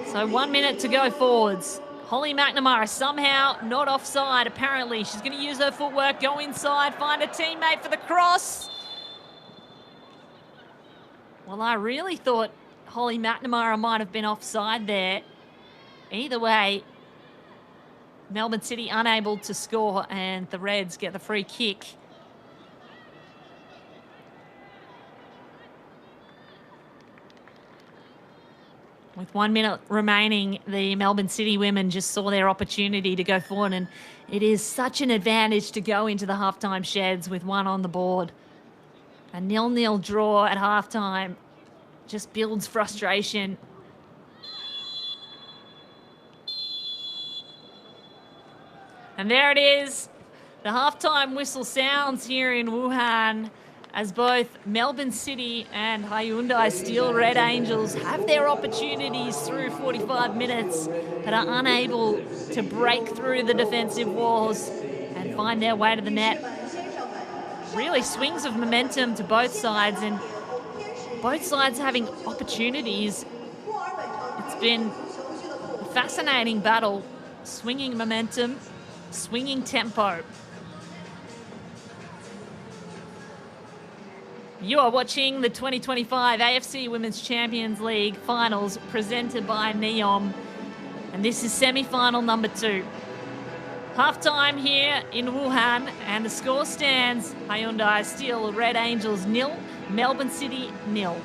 So 1 minute to go forwards. Holly McNamara somehow not offside, apparently. She's going to use her footwork, go inside, find a teammate for the cross. Well, I really thought Holly McNamara might have been offside there. Either way, Melbourne City unable to score, and the Reds get the free kick. With 1 minute remaining, the Melbourne City women just saw their opportunity to go forward, and it is such an advantage to go into the halftime sheds with one on the board. A 0-0 draw at halftime just builds frustration. And there it is. The halftime whistle sounds here in Wuhan as both Melbourne City and Hyundai Steel Red Angels have their opportunities through 45 minutes, but are unable to break through the defensive walls and find their way to the net. Really swings of momentum to both sides, and both sides having opportunities. It's been a fascinating battle, swinging momentum, swinging tempo. You are watching the 2025 AFC Women's Champions League Finals presented by NEOM, and this is semi-final number 2. Halftime here in Wuhan, and the score stands Hyundai Steel Red Angels 0, Melbourne City 0.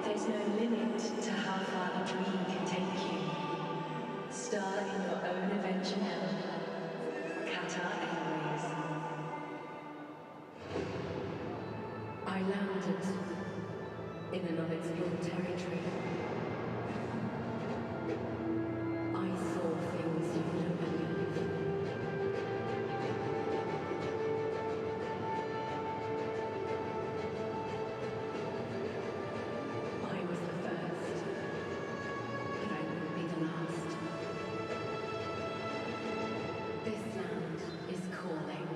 There's no limit to how far a dream can take you. Star in your own adventure now. Qatar Airways. I landed in an unexplored territory. I saw things you wouldn't believe. I was the first, but I will be the last. This land is calling.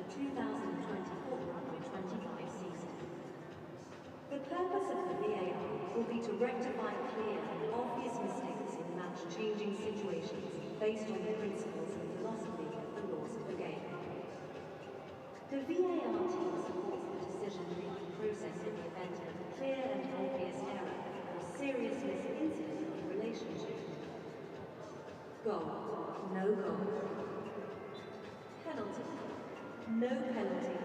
2024-25 season. The purpose of the VAR will be to rectify clear and obvious mistakes in match-changing situations based on the principles and philosophy of the laws of the game. The VAR team supports the decision-making process in the event of a clear and obvious error or serious misincident in relationship. Goal, no goal. Penalty, no penalty.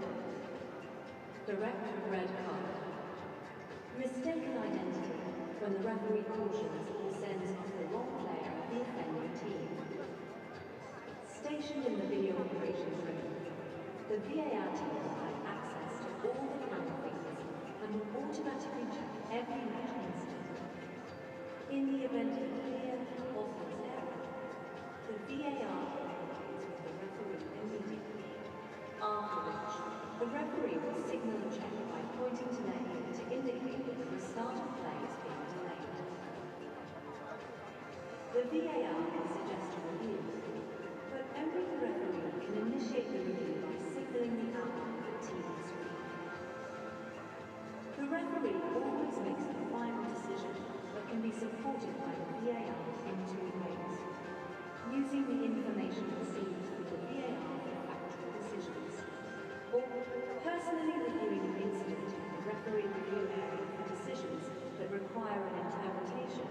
Direct red card. Mistaken identity when the referee cautions or sends off the wrong player of the offending team. Stationed in the video operations room, the VAR team will have access to all the camera feeds and will automatically check every match incident. In the event of a clear and obvious error, the VAR communicates with the referee immediately. After which, the referee will signal a check by pointing to their ear to indicate that the restart of play is being delayed. The VAR can suggest a review, but only the referee can initiate the review by signaling the outcome of the TV screen. The referee always makes the final decision, but can be supported by the VAR in two ways. Using the information received through the VAR for factual decisions, or personally reviewing the incident in the referee review area for decisions that require an interpretation.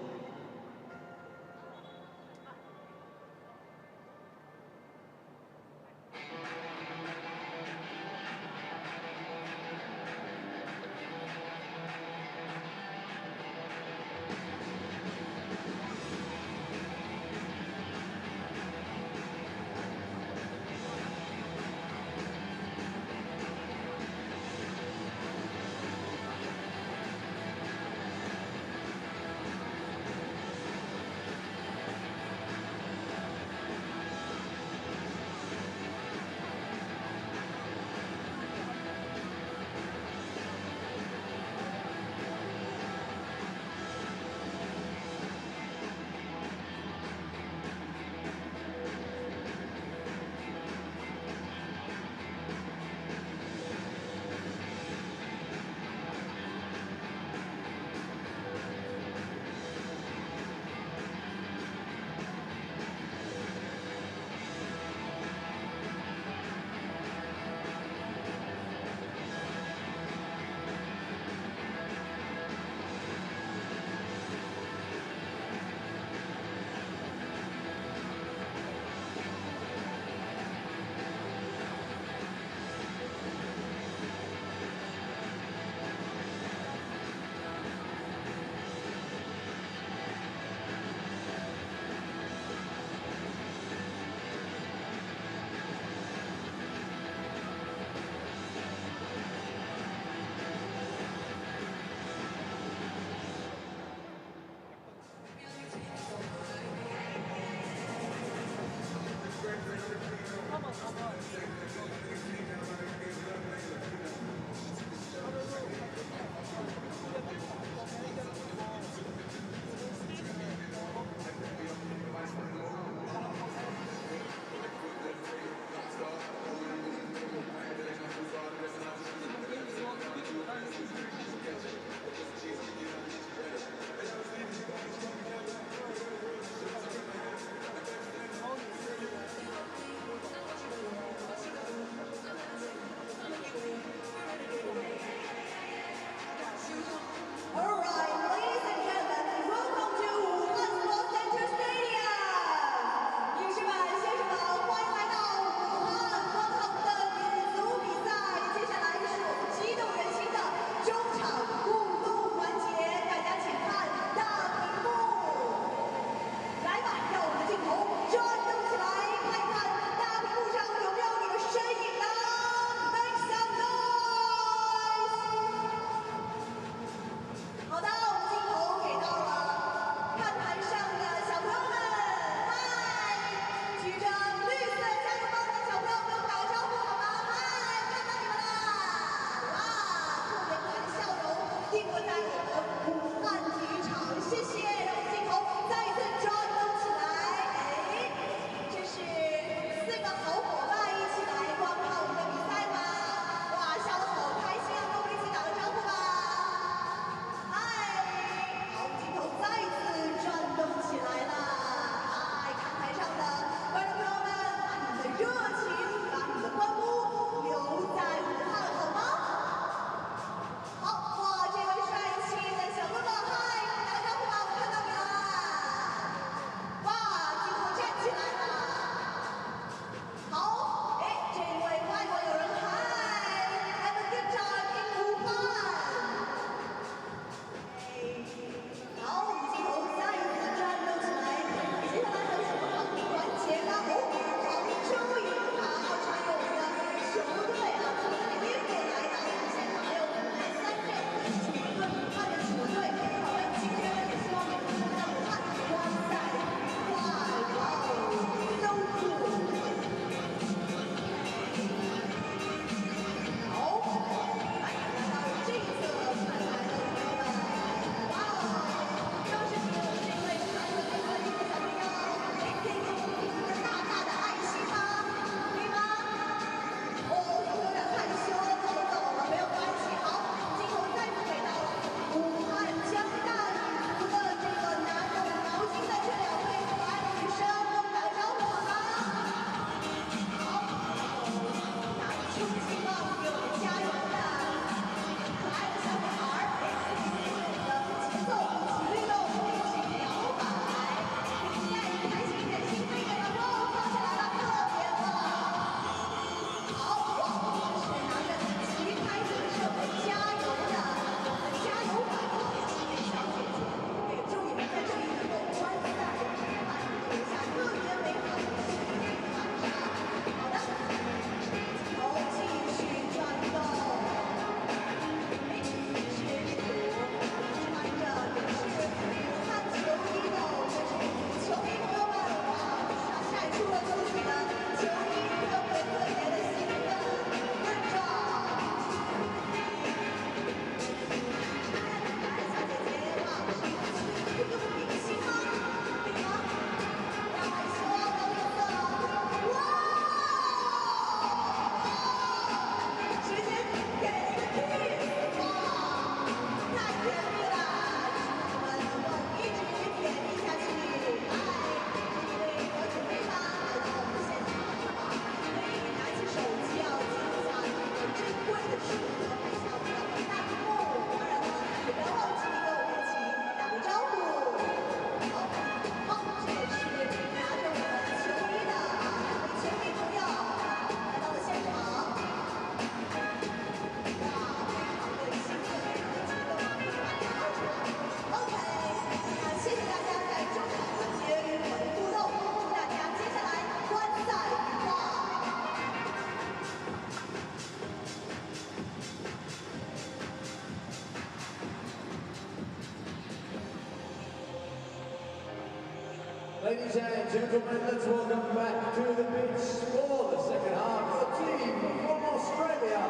Ladies and gentlemen, let's welcome back to the pitch for the second half, the team from Australia,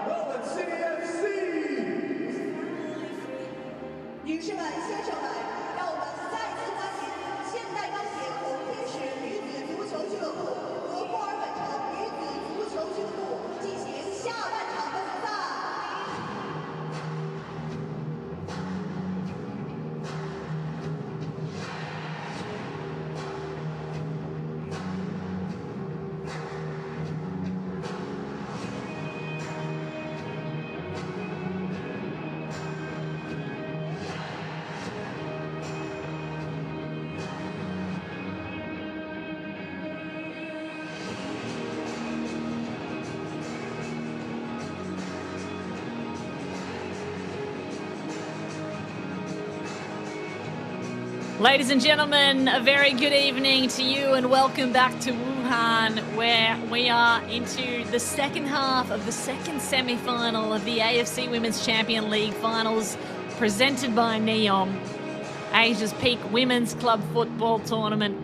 Melbourne City FC. 女士们、先生们，让我们再次欢迎现代钢铁红天使女子足球俱乐部和墨尔本城女子足球俱乐部进行下半场的比赛。 Ladies and gentlemen, a very good evening to you and welcome back to Wuhan, where we are into the second half of the second semi-final of the AFC Women's Champion League finals presented by NEOM, Asia's peak women's club football tournament.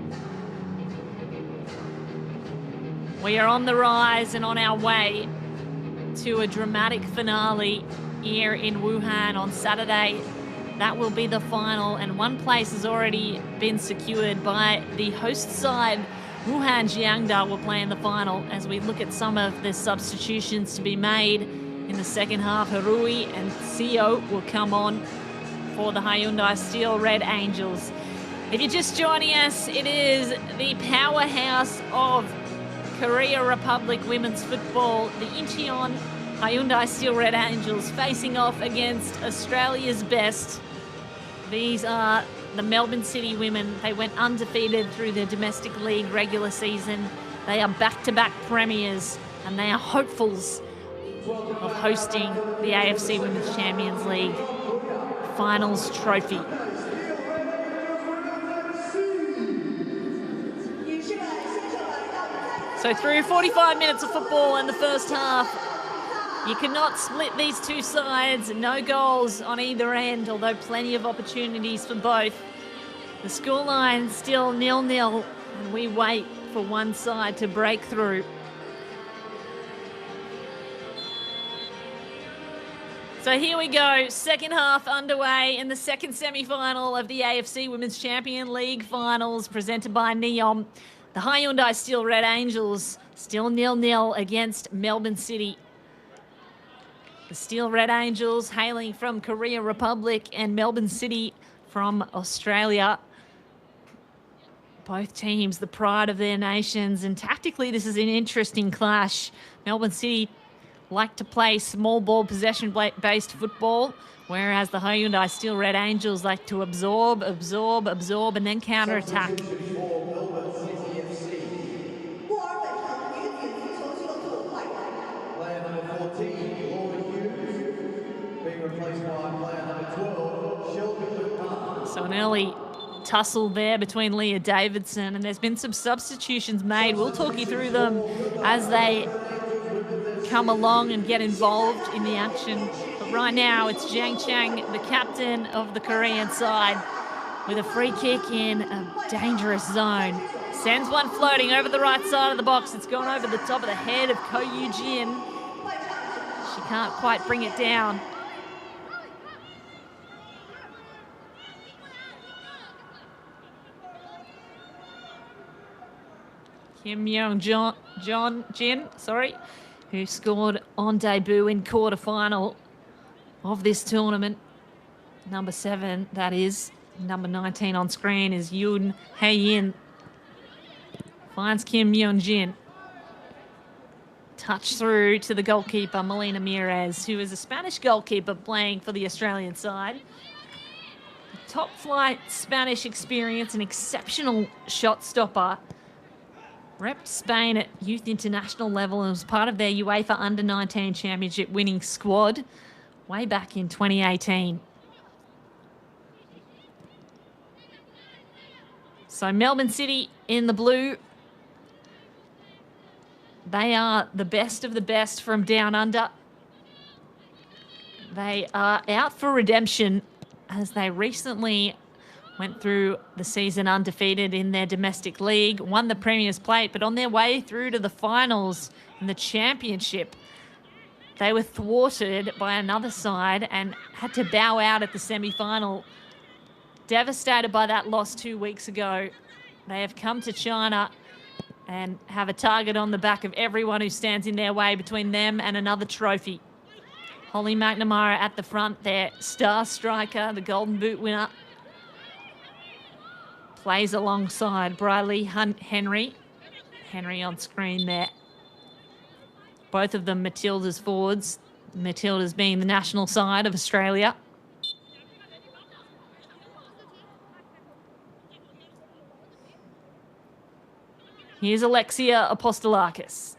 We are on the rise and on our way to a dramatic finale here in Wuhan on Saturday. That will be the final, and one place has already been secured by the host side. Wuhan Jiangda will play in the final as we look at some of the substitutions to be made in the second half. Harui and Seo will come on for the Hyundai Steel Red Angels. If you're just joining us, it is the powerhouse of Korea Republic women's football, the Incheon Hyundai Steel Red Angels, facing off against Australia's best. These are the Melbourne City women. They went undefeated through the domestic league regular season. They are back-to-back premiers, and they are hopefuls of hosting the AFC Women's Champions League finals trophy. So through 45 minutes of football in the first half, you cannot split these two sides. No goals on either end, although plenty of opportunities for both. The scoreline still 0-0, and we wait for one side to break through. So here we go, second half underway in the second semi-final of the AFC Women's Champion League finals presented by NEOM. The Hyundai Steel Red Angels still 0-0 against Melbourne City. The Steel Red Angels hailing from Korea Republic and Melbourne City from Australia. Both teams the pride of their nations, and tactically this is an interesting clash. Melbourne City like to play small ball possession-based football, whereas the Hyundai Steel Red Angels like to absorb, and then counter-attack. So an early tussle there between Leah Davidson, and there's been some substitutions made. We'll talk you through them as they come along and get involved in the action. But right now it's Jiang Chang, the captain of the Korean side, with a free kick in a dangerous zone. Sends one floating over the right side of the box. It's gone over the top of the head of Ko Yu-jin. She can't quite bring it down. Kim Myung-jin, who scored on debut in quarter-final of this tournament. Number 7, that is. Number 19 on screen is Yoon Hae-in. Finds Kim Myung-jin. Touch through to the goalkeeper, Melina Mires, who is a Spanish goalkeeper playing for the Australian side. Top-flight Spanish experience, an exceptional shot stopper. Repped Spain at youth international level and was part of their UEFA Under-19 Championship winning squad way back in 2018. So Melbourne City in the blue. They are the best of the best from down under. They are out for redemption as they recently Went through the season undefeated in their domestic league, won the Premier's Plate, but on their way through to the finals in the championship, they were thwarted by another side and had to bow out at the semi-final. Devastated by that loss 2 weeks ago, they have come to China and have a target on the back of everyone who stands in their way between them and another trophy. Holly McNamara at the front, their star striker, the Golden Boot winner, plays alongside Briley Henry. Henry on screen there. Both of them Matilda's forwards. Matilda's being the national side of Australia. Here's Alexia Apostolakis.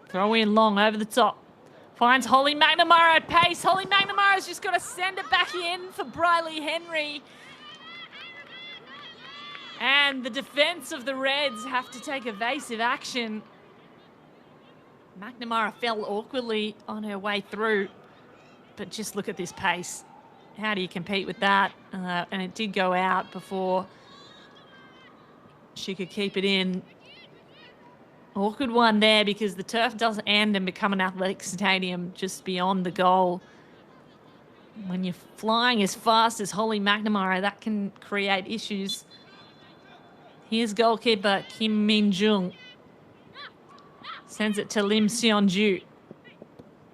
Throw in long over the top. Finds Holly McNamara at pace. Holly McNamara's just got to send it back in for Briley Henry. And the defence of the Reds have to take evasive action. McNamara fell awkwardly on her way through. But just look at this pace. How do you compete with that? And it did go out before she could keep it in. Awkward one there because the turf doesn't end and become an athletic stadium just beyond the goal. When you're flying as fast as Holly McNamara, that can create issues. Here's goalkeeper Kim Min-jung. Sends it to Lim Seon-ju.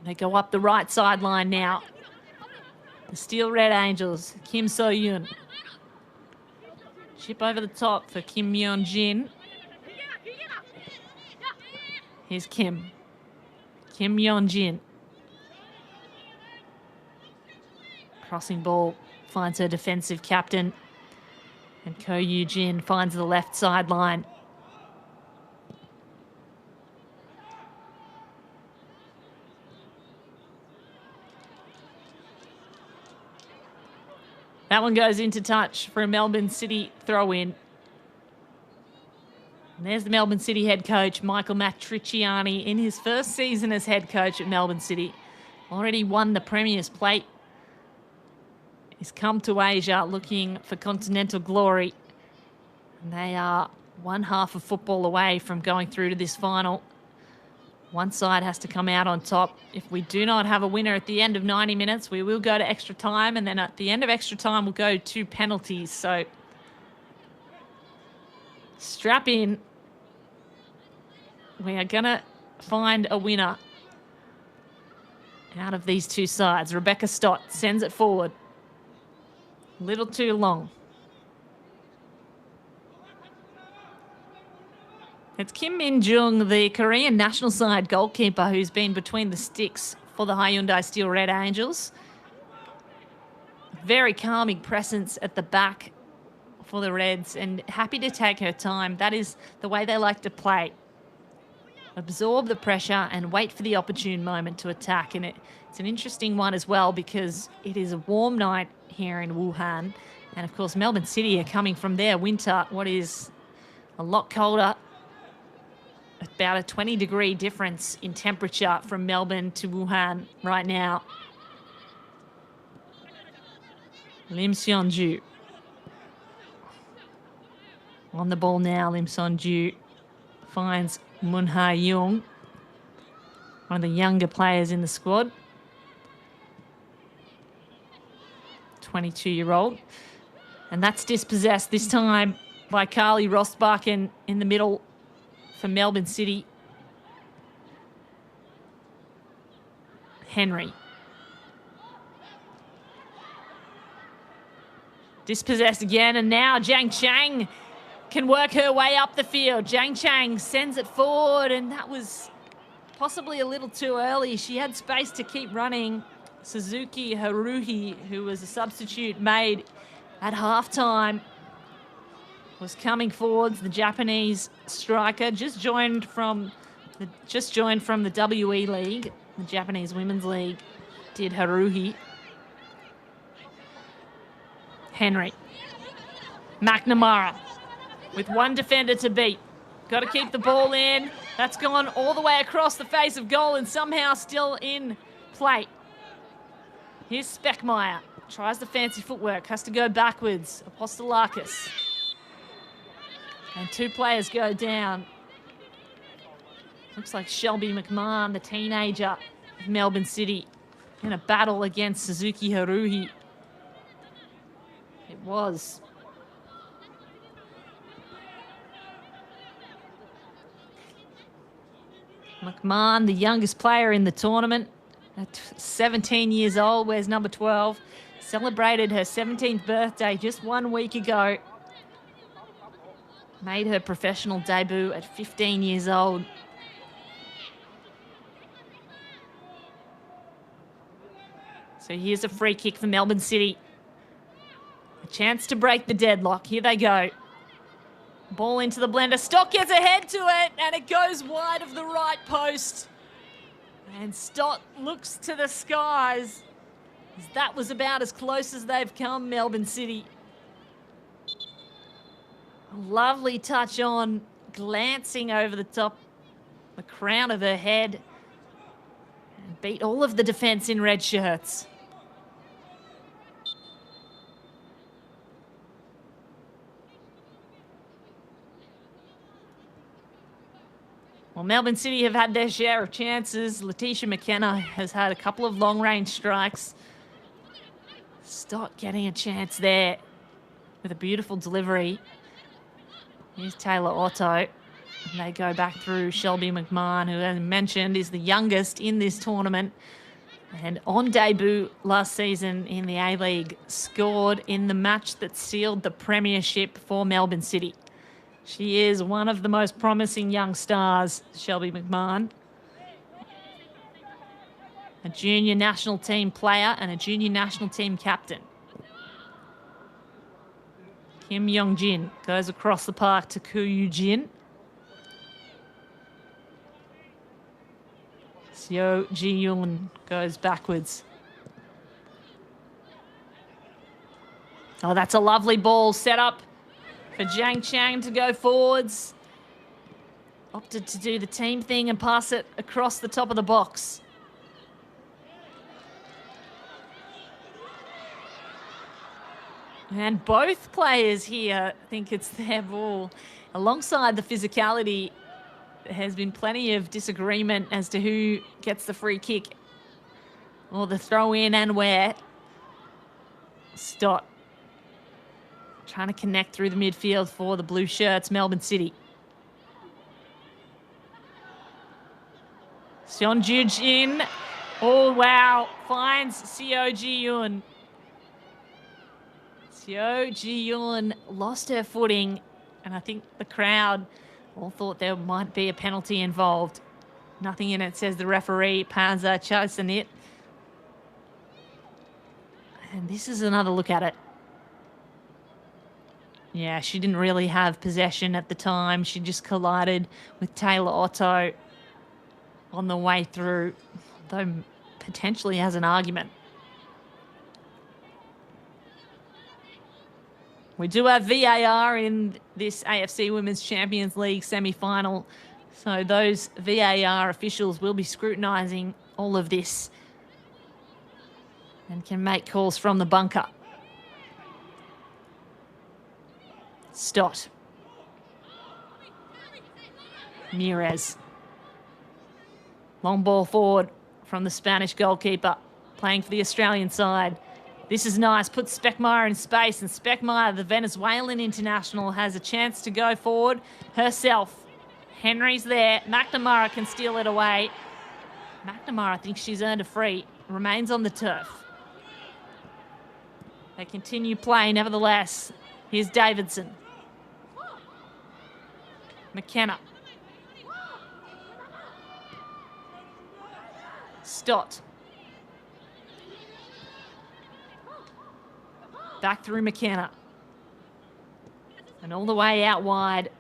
They go up the right sideline now. The Steel Red Angels, Kim So-yoon. Chip over the top for Kim Myeon-jin. Here's Kim. Kim Myeon-jin. Crossing ball finds her defensive captain. And Ko Yoo-jin finds the left sideline. That one goes into touch for a Melbourne City throw-in. And there's the Melbourne City head coach, Michael Matriciani, in his first season as head coach at Melbourne City. Already won the Premier's Plate. He's come to Asia looking for continental glory. And they are one half of football away from going through to this final. One side has to come out on top. If we do not have a winner at the end of 90 minutes, we will go to extra time. And then at the end of extra time, we'll go to penalties. So strap in. We are going to find a winner out of these two sides. Rebecca Stott sends it forward. A little too long. It's Kim Min-jung, the Korean national side goalkeeper who's been between the sticks for the Hyundai Steel Red Angels. Very calming presence at the back for the Reds and happy to take her time. That is the way they like to play. Absorb the pressure and wait for the opportune moment to attack. And it's an interesting one as well because it is a warm night here in Wuhan. And of course, Melbourne City are coming from their winter, what is a lot colder. About a 20-degree difference in temperature from Melbourne to Wuhan right now. Lim Seon-ju. On the ball now, Lim Seon-ju finds Moon Ha-young, one of the younger players in the squad. 22-year-old. And that's dispossessed this time by Carly Rostbakken in the middle for Melbourne City. Henry. Dispossessed again, and now Zhang Chang can work her way up the field. Zhang Chang sends it forward, and that was possibly a little too early. She had space to keep running. Suzuki Haruhi, who was a substitute made at halftime, was coming forwards. The Japanese striker just joined from the WE League, the Japanese Women's League, did Haruhi. Henry. McNamara with one defender to beat. Got to keep the ball in. That's gone all the way across the face of goal and somehow still in play. Here's Speckmeyer. Tries the fancy footwork. Has to go backwards. Apostolakis. And 2 players go down. Looks like Shelby McMahon, the teenager of Melbourne City, in a battle against Suzuki Haruhi. It was. McMahon, the youngest player in the tournament, at 17 years old, wears number 12. Celebrated her 17th birthday just 1 week ago. Made her professional debut at 15 years old. So here's a free kick for Melbourne City. A chance to break the deadlock. Here they go. Ball into the blender. Stott gets ahead to it, and it goes wide of the right post. And Stott looks to the skies. That was about as close as they've come, Melbourne City. A lovely touch on, glancing over the top, the crown of her head. And beat all of the defence in red shirts. Well, Melbourne City have had their share of chances. Letitia McKenna has had a couple of long-range strikes. Stott getting a chance there with a beautiful delivery. Here's Taylor Otto. And they go back through Shelby McMahon, who, as mentioned, is the youngest in this tournament. And on debut last season in the A-League, scored in the match that sealed the premiership for Melbourne City. She is one of the most promising young stars, Shelby McMahon. A junior national team player and a junior national team captain. Kim Young-jin goes across the park to Koo Yoo-jin. Seo Ji-yoon goes backwards. Oh, that's a lovely ball set up for Zhang Chang to go forwards. Opted to do the team thing and pass it across the top of the box. And both players here think it's their ball. Alongside the physicality, there has been plenty of disagreement as to who gets the free kick or the throw in and where. Stott trying to connect through the midfield for the blue shirts, Melbourne City. Seon Ju-jin, oh wow, finds Seo Ji-yoon. Seo Ji-yoon lost her footing, and I think the crowd all thought there might be a penalty involved. Nothing in it, says the referee, Panza Chosanit. And this is another look at it. Yeah, she didn't really have possession at the time. She just collided with Taylor Otto on the way through, though potentially has an argument. We do have VAR in this AFC Women's Champions League semi-final, so those VAR officials will be scrutinising all of this and can make calls from the bunker. Stott. Mires. Long ball forward from the Spanish goalkeeper, playing for the Australian side. This is nice, puts Speckmeyer in space, and Speckmeyer, the Venezuelan international, has a chance to go forward herself. Henry's there, McNamara can steal it away. McNamara thinks she's earned a free, remains on the turf. They continue play nevertheless. Here's Davidson. McKenna. Stott. Back through McKenna. And all the way out wide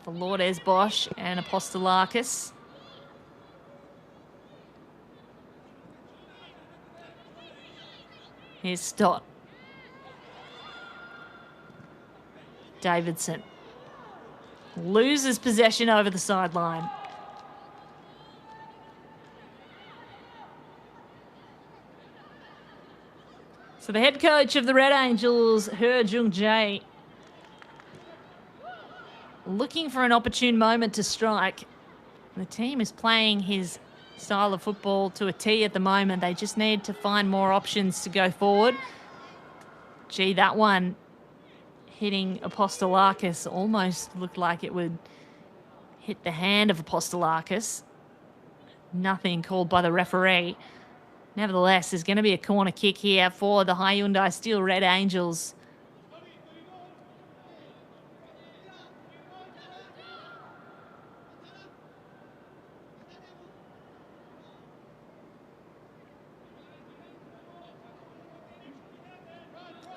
for Lourdes Bosch and Apostolakis. Here's Stott. Davidson. Loses possession over the sideline. So the head coach of the Red Angels, He Jung-jae, looking for an opportune moment to strike. The team is playing his style of football to a T at the moment. They just need to find more options to go forward. Gee, that one hitting Apostolakis almost looked like it would hit the hand of Apostolakis. Nothing called by the referee. Nevertheless, there's going to be a corner kick here for the Hyundai Steel Red Angels.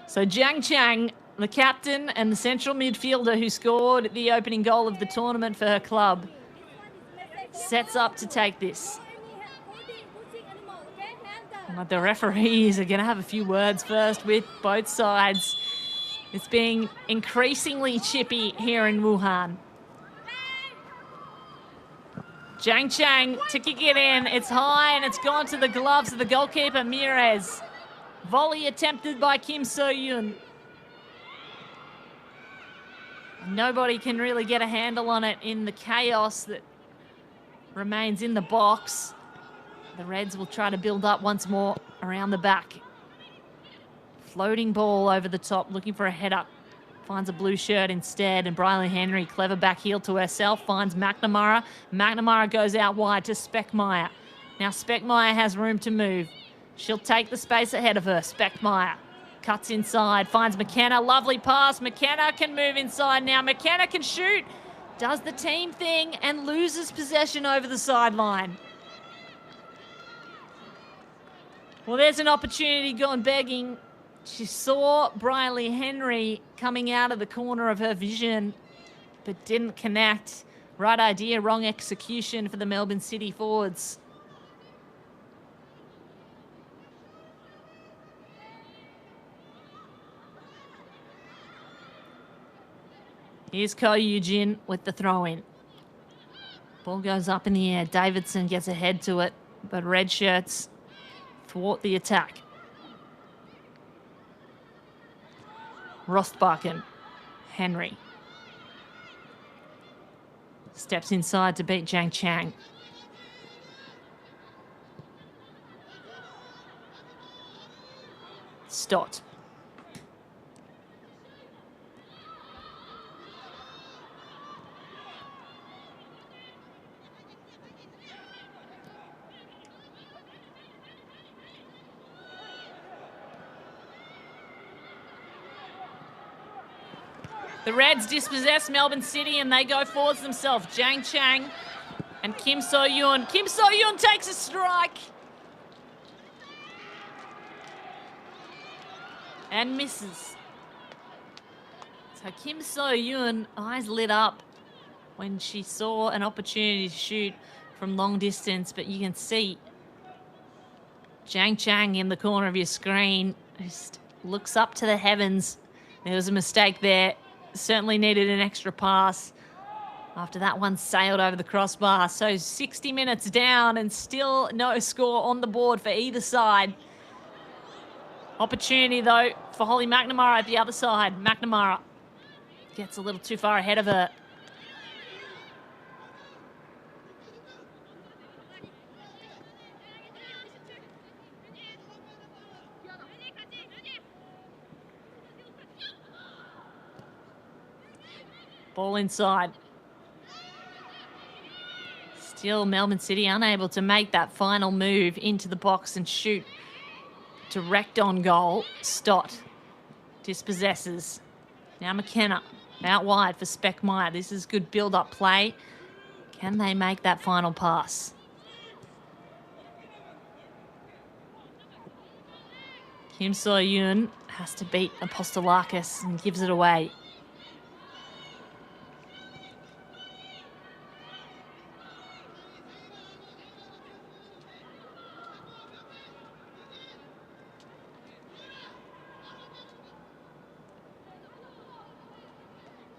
So Jiang Chang, the captain and the central midfielder who scored the opening goal of the tournament for her club, sets up to take this. But the referees are going to have a few words first with both sides. It's being increasingly chippy here in Wuhan. Jiang Chang to kick it in. It's high and it's gone to the gloves of the goalkeeper, Mirez. Volley attempted by Kim So-yoon. Nobody can really get a handle on it in the chaos that remains in the box. The Reds will try to build up once more around the back. Floating ball over the top, looking for a header. Finds a blue shirt instead, and Briley Henry, clever back heel to herself, finds McNamara. McNamara goes out wide to Speckmaier. Now Speckmaier has room to move. She'll take the space ahead of her. Speckmaier cuts inside, finds McKenna. Lovely pass. McKenna can move inside now. McKenna can shoot. Does the team thing and loses possession over the sideline. Well, there's an opportunity gone begging. She saw Briley Henry coming out of the corner of her vision, but didn't connect. Right idea, wrong execution for the Melbourne City forwards. Here's Ko Yoo-jin with the throw-in. Ball goes up in the air. Davidson gets ahead to it, but red shirts thwart the attack. Rostbakken, Henry. Steps inside to beat Jiang Chang. Stott. The Reds dispossess Melbourne City and they go forwards themselves. Jiang Chang and Kim So-yoon. Kim So-yoon takes a strike. And misses. So Kim So-yoon, eyes lit up when she saw an opportunity to shoot from long distance, but you can see Jiang Chang in the corner of your screen just looks up to the heavens. There was a mistake there. Certainly needed an extra pass after that one sailed over the crossbar. So 60 minutes down and still no score on the board for either side. Opportunity, though, for Holly McNamara at the other side. McNamara gets a little too far ahead of her. Ball inside. Still Melbourne City unable to make that final move into the box and shoot direct on goal. Stott dispossesses. Now McKenna out wide for Speckmaier. This is good build-up play. Can they make that final pass? Kim So-yoon has to beat Apostolakis and gives it away.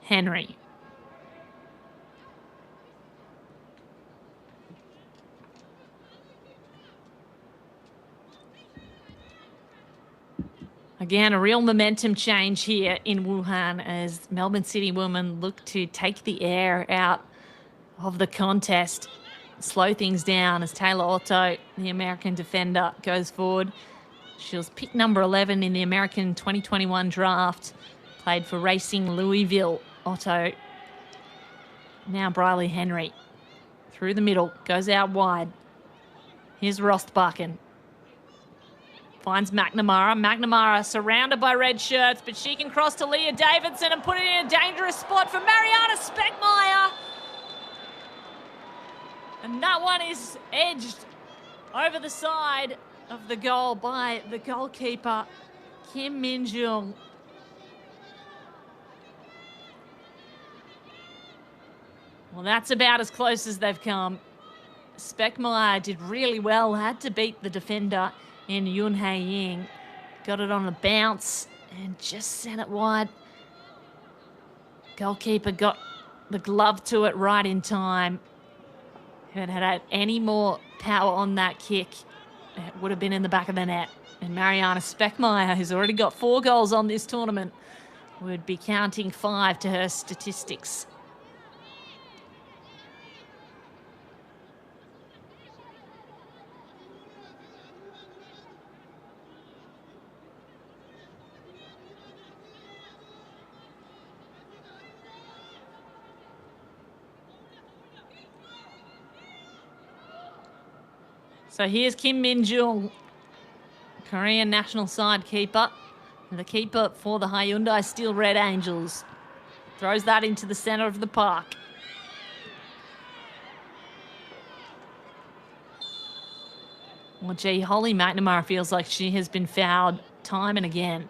Henry. Again, a real momentum change here in Wuhan as Melbourne City women look to take the air out of the contest, slow things down as Taylor Otto, the American defender, goes forward. She was pick number 11 in the American 2021 draft, played for Racing Louisville. Otto. Now Briley Henry through the middle, goes out wide. Here's Rostbakken. Finds McNamara. McNamara surrounded by red shirts, but she can cross to Leah Davidson and put it in a dangerous spot for Mariana Speckmeyer. And that one is edged over the side of the goal by the goalkeeper, Kim Min-jung. Well, that's about as close as they've come. Speckmeyer did really well, had to beat the defender in Yun Hae Ying. Got it on a bounce and just sent it wide. Goalkeeper got the glove to it right in time. If it had any more power on that kick, it would have been in the back of the net. And Mariana Speckmeyer, who's already got 4 goals on this tournament, would be counting 5 to her statistics. So here's Kim Min-jung, Korean national side keeper, and the keeper for the Hyundai Steel Red Angels. Throws that into the centre of the park. Well, gee, Holly McNamara feels like she has been fouled time and again.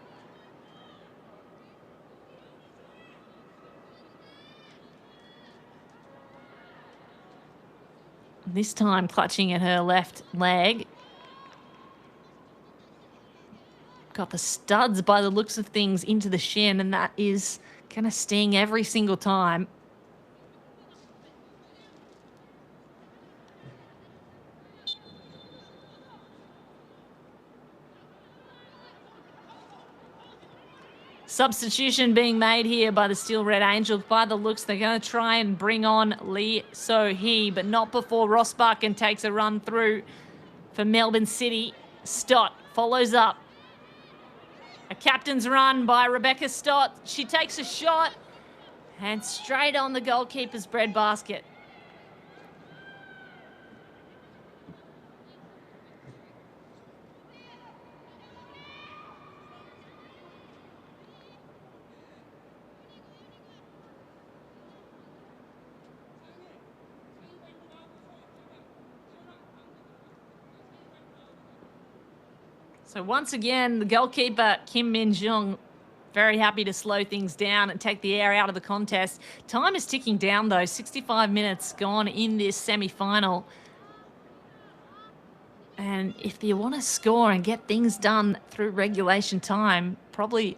This time clutching at her left leg. Got the studs by the looks of things into the shin, and that is going to sting every single time. Substitution being made here by the Steel Red Angels. By the looks, they're going to try and bring on Lee So-hee, but not before Rostbakken takes a run through for Melbourne City. Stott follows up. A captain's run by Rebecca Stott. She takes a shot and straight on the goalkeeper's breadbasket. So once again, the goalkeeper, Kim Min-jung, very happy to slow things down and take the air out of the contest. Time is ticking down, though. 65 minutes gone in this semi-final. And if you want to score and get things done through regulation time, probably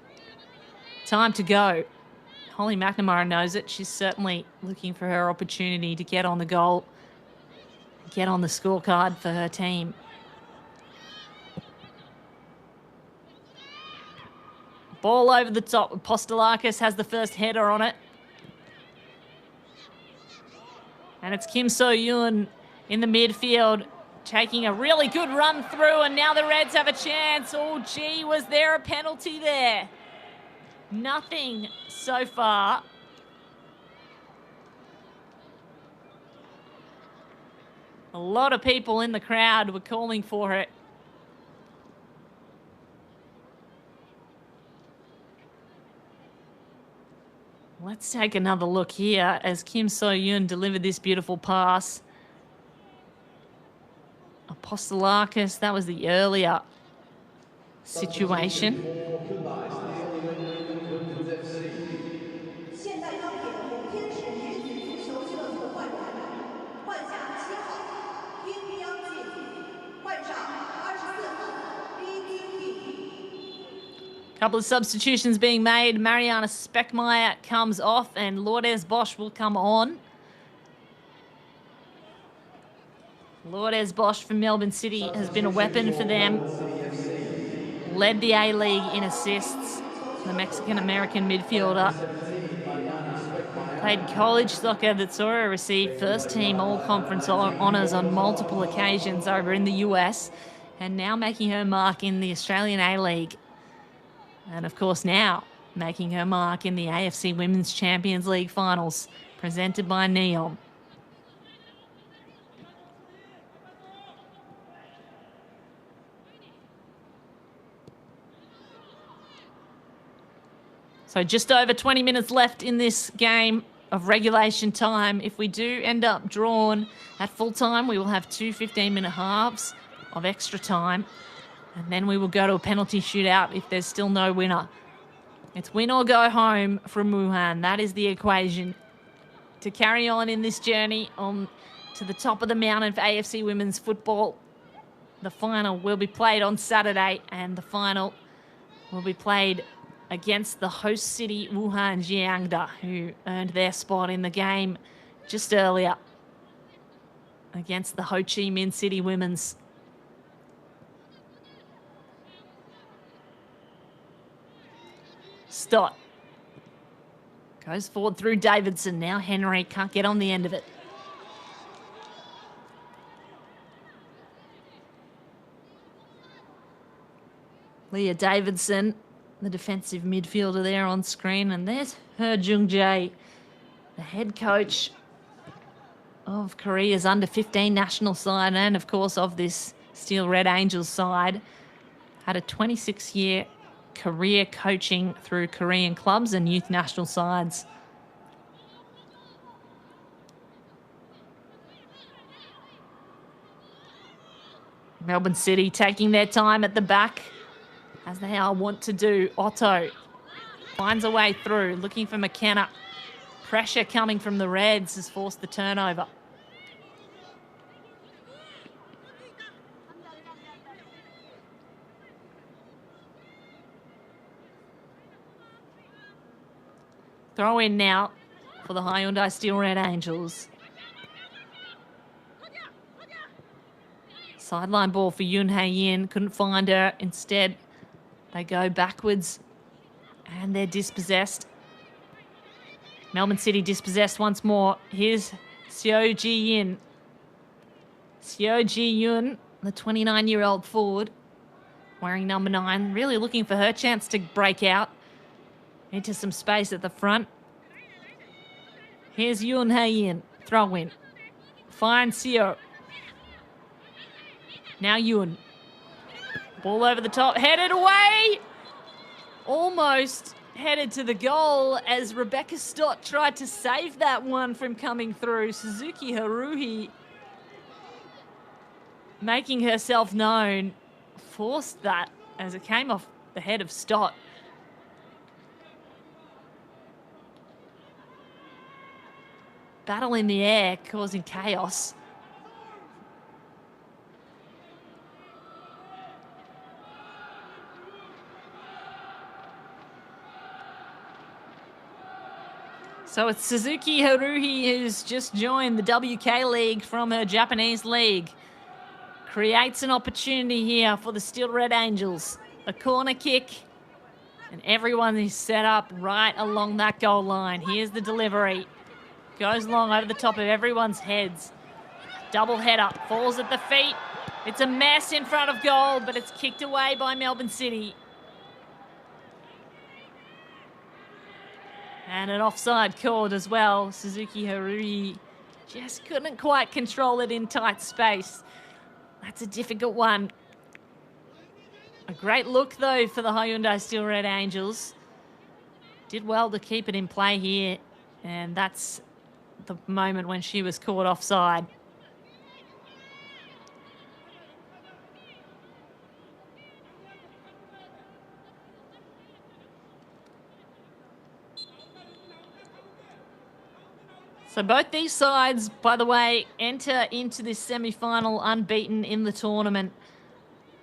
time to go. Holly McNamara knows it. She's certainly looking for her opportunity to get on the goal, get on the scorecard for her team. Ball over the top. Postolakis has the first header on it. And it's Kim So-yoon in the midfield taking a really good run through, and now the Reds have a chance. Oh, gee, was there a penalty there? Nothing so far. A lot of people in the crowd were calling for it. Let's take another look here as Kim So-yoon delivered this beautiful pass. Apostolakis, that was the earlier situation. Couple of substitutions being made. Mariana Speckmeyer comes off and Lourdes Bosch will come on. Lourdes Bosch from Melbourne City has been a weapon for them. led the A-League in assists. The Mexican-American midfielder played college soccer that saw her receive first-team all-conference honours on multiple occasions over in the US, and now making her mark in the Australian A-League. And of course now making her mark in the AFC Women's Champions League finals, presented by Neom. So just over 20 minutes left in this game of regulation time. If we do end up drawn at full time, we will have 2 15-minute halves of extra time. And then we will go to a penalty shootout if there's still no winner. It's win or go home from Wuhan. That is the equation to carry on in this journey on to the top of the mountain for AFC women's football. The final will be played on Saturday, and the final will be played against the host city, Wuhan Jiangda, who earned their spot in the game just earlier against the Ho Chi Minh City Women's. Stott goes forward through Davidson. Now Henry can't get on the end of it. Leah Davidson, the defensive midfielder there on screen. And there's He Jung-jae, the head coach of Korea's under-15 national side and, of course, of this Steel Red Angels side. Had a 26-year career coaching through Korean clubs and youth national sides. Melbourne City taking their time at the back, as they are wont to do. Otto finds a way through, looking for McKenna. Pressure coming from the Reds has forced the turnover. Throw in now for the Hyundai Steel Red Angels. Sideline ball for Yoon Hae-yin. Couldn't find her. Instead, they go backwards and they're dispossessed. Melbourne City dispossessed once more. Here's Seo Ji-yin. Seo Ji-yun, the 29-year-old forward, wearing number 9, really looking for her chance to break out into some space at the front. Here's Yoon Hae-yin. Throw in. Finds Seo. Now Yoon. Ball over the top. Headed away. Almost headed to the goal as Rebecca Stott tried to save that one from coming through. Suzuki Haruhi, making herself known, forced that as it came off the head of Stott. Battle in the air, causing chaos. So it's Suzuki Haruhi, who's just joined the WK League from her Japanese league. Creates an opportunity here for the Steel Red Angels. A corner kick, and everyone is set up right along that goal line. Here's the delivery. Goes long over the top of everyone's heads. Double header, falls at the feet. It's a mess in front of goal, but it's kicked away by Melbourne City. And an offside called as well. Suzuki Haruhi just couldn't quite control it in tight space. That's a difficult one. A great look, though, for the Hyundai Steel Red Angels. Did well to keep it in play here. And that's the moment when she was caught offside. So both these sides, by the way, enter into this semi-final unbeaten in the tournament.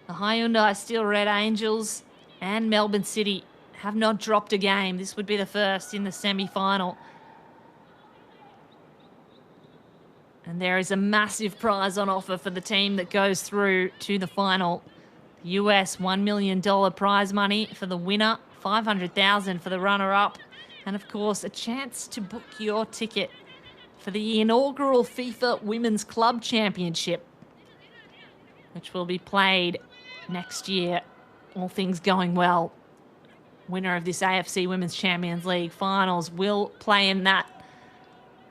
The Hyundai Steel Red Angels and Melbourne City have not dropped a game. This would be the first in the semi-final. And there is a massive prize on offer for the team that goes through to the final. US $1 million prize money for the winner, $500,000 for the runner-up, and of course a chance to book your ticket for the inaugural FIFA Women's Club Championship, which will be played next year, all things going well. Winner of this AFC Women's Champions League finals will play in that,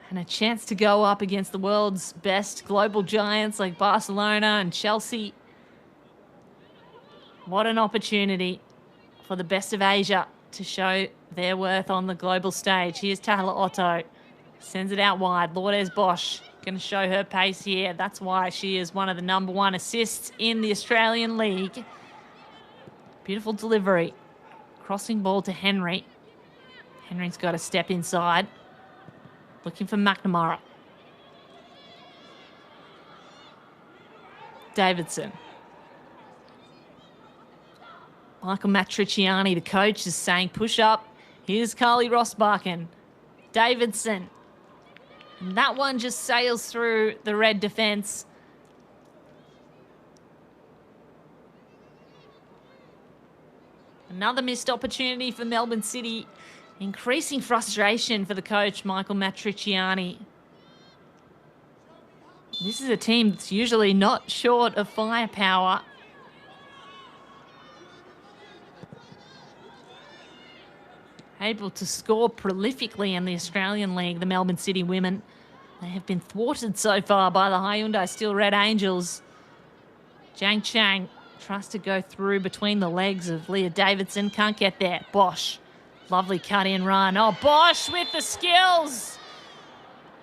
and a chance to go up against the world's best global giants like Barcelona and Chelsea. What an opportunity for the best of Asia to show their worth on the global stage. Here's Taylor Otto. Sends it out wide. Lourdes Bosch going to show her pace here. That's why she is one of the #1 assists in the Australian League. Beautiful delivery. Crossing ball to Henry. Henry's got to step inside. Looking for McNamara. Davidson. Michael Matriciani, the coach, is saying push up. Here's Carly Rosbachen. Davidson. And that one just sails through the red defence. Another missed opportunity for Melbourne City. Increasing frustration for the coach, Michael Matriciani. This is a team that's usually not short of firepower. Able to score prolifically in the Australian League, the Melbourne City women. They have been thwarted so far by the Hyundai Steel Red Angels. Zhang Chang tries to go through between the legs of Leah Davidson. Can't get there. Bosch. Lovely cut-in run. Oh, Bosch with the skills.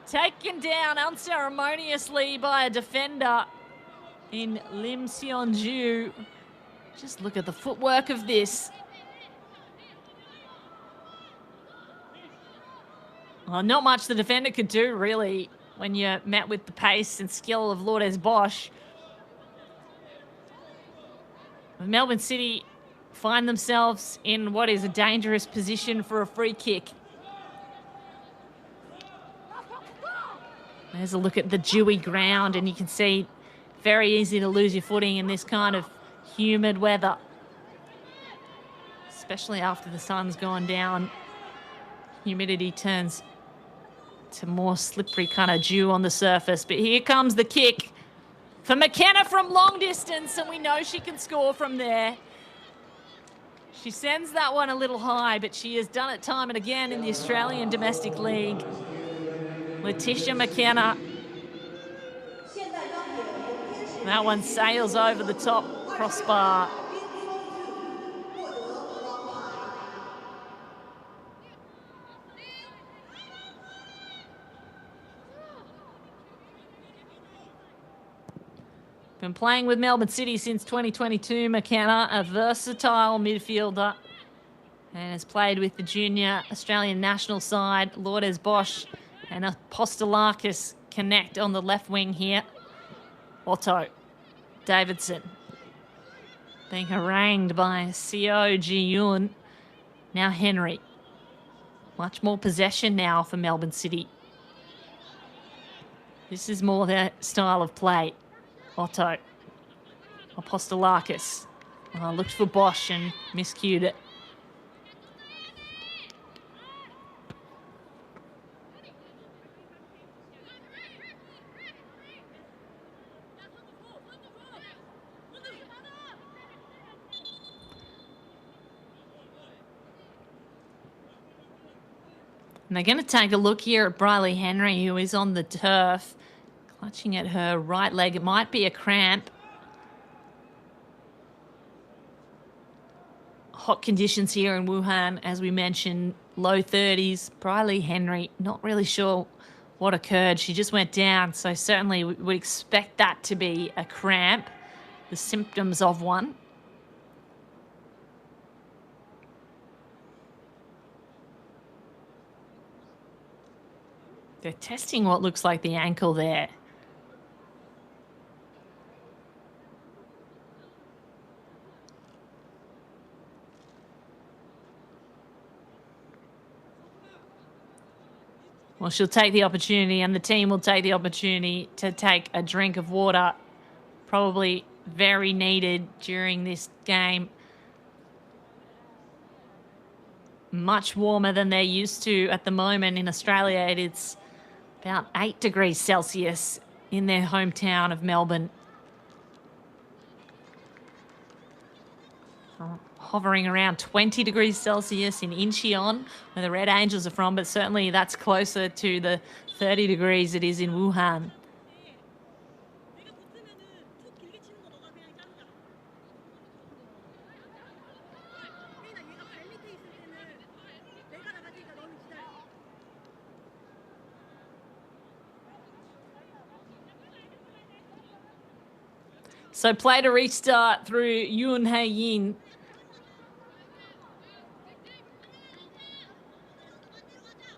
Taken down unceremoniously by a defender in Lim Seonju. Just look at the footwork of this. Well, not much the defender could do, really, when you're met with the pace and skill of Lourdes Bosch. Melbourne City find themselves in what is a dangerous position for a free kick. There's a look at the dewy ground, and you can see very easy to lose your footing in this kind of humid weather, especially after the sun's gone down. Humidity turns to more slippery kind of dew on the surface. But here comes the kick for McKenna from long distance, and we know she can score from there. She sends that one a little high, but she has done it time and again in the Australian Domestic League. Letitia McKenna. That one sails over the top crossbar. Been playing with Melbourne City since 2022, McKenna, a versatile midfielder, and has played with the junior Australian national side. Lourdes Bosch and Apostolakis connect on the left wing here. Otto. Davidson. Being harangued by Seo Ji-yoon. Now Henry. Much more possession now for Melbourne City. This is more their style of play. Otto. Apostolakis. Looked for Bosch and miscued it. And they're going to take a look here at Briley Henry, who is on the turf, clutching at her right leg. It might be a cramp. Hot conditions here in Wuhan, as we mentioned, low 30s. Briley Henry, not really sure what occurred. She just went down, so certainly we would expect that to be a cramp, the symptoms of one. They're testing what looks like the ankle there. Well, she'll take the opportunity, and the team will take the opportunity to take a drink of water. Probably very needed during this game. Much warmer than they're used to at the moment in Australia. It's about 8 degrees Celsius in their hometown of Melbourne. Hovering around 20 degrees Celsius in Incheon, where the Red Angels are from, but certainly that's closer to the 30 degrees it is in Wuhan. So play to restart through Yoon Hae-yin.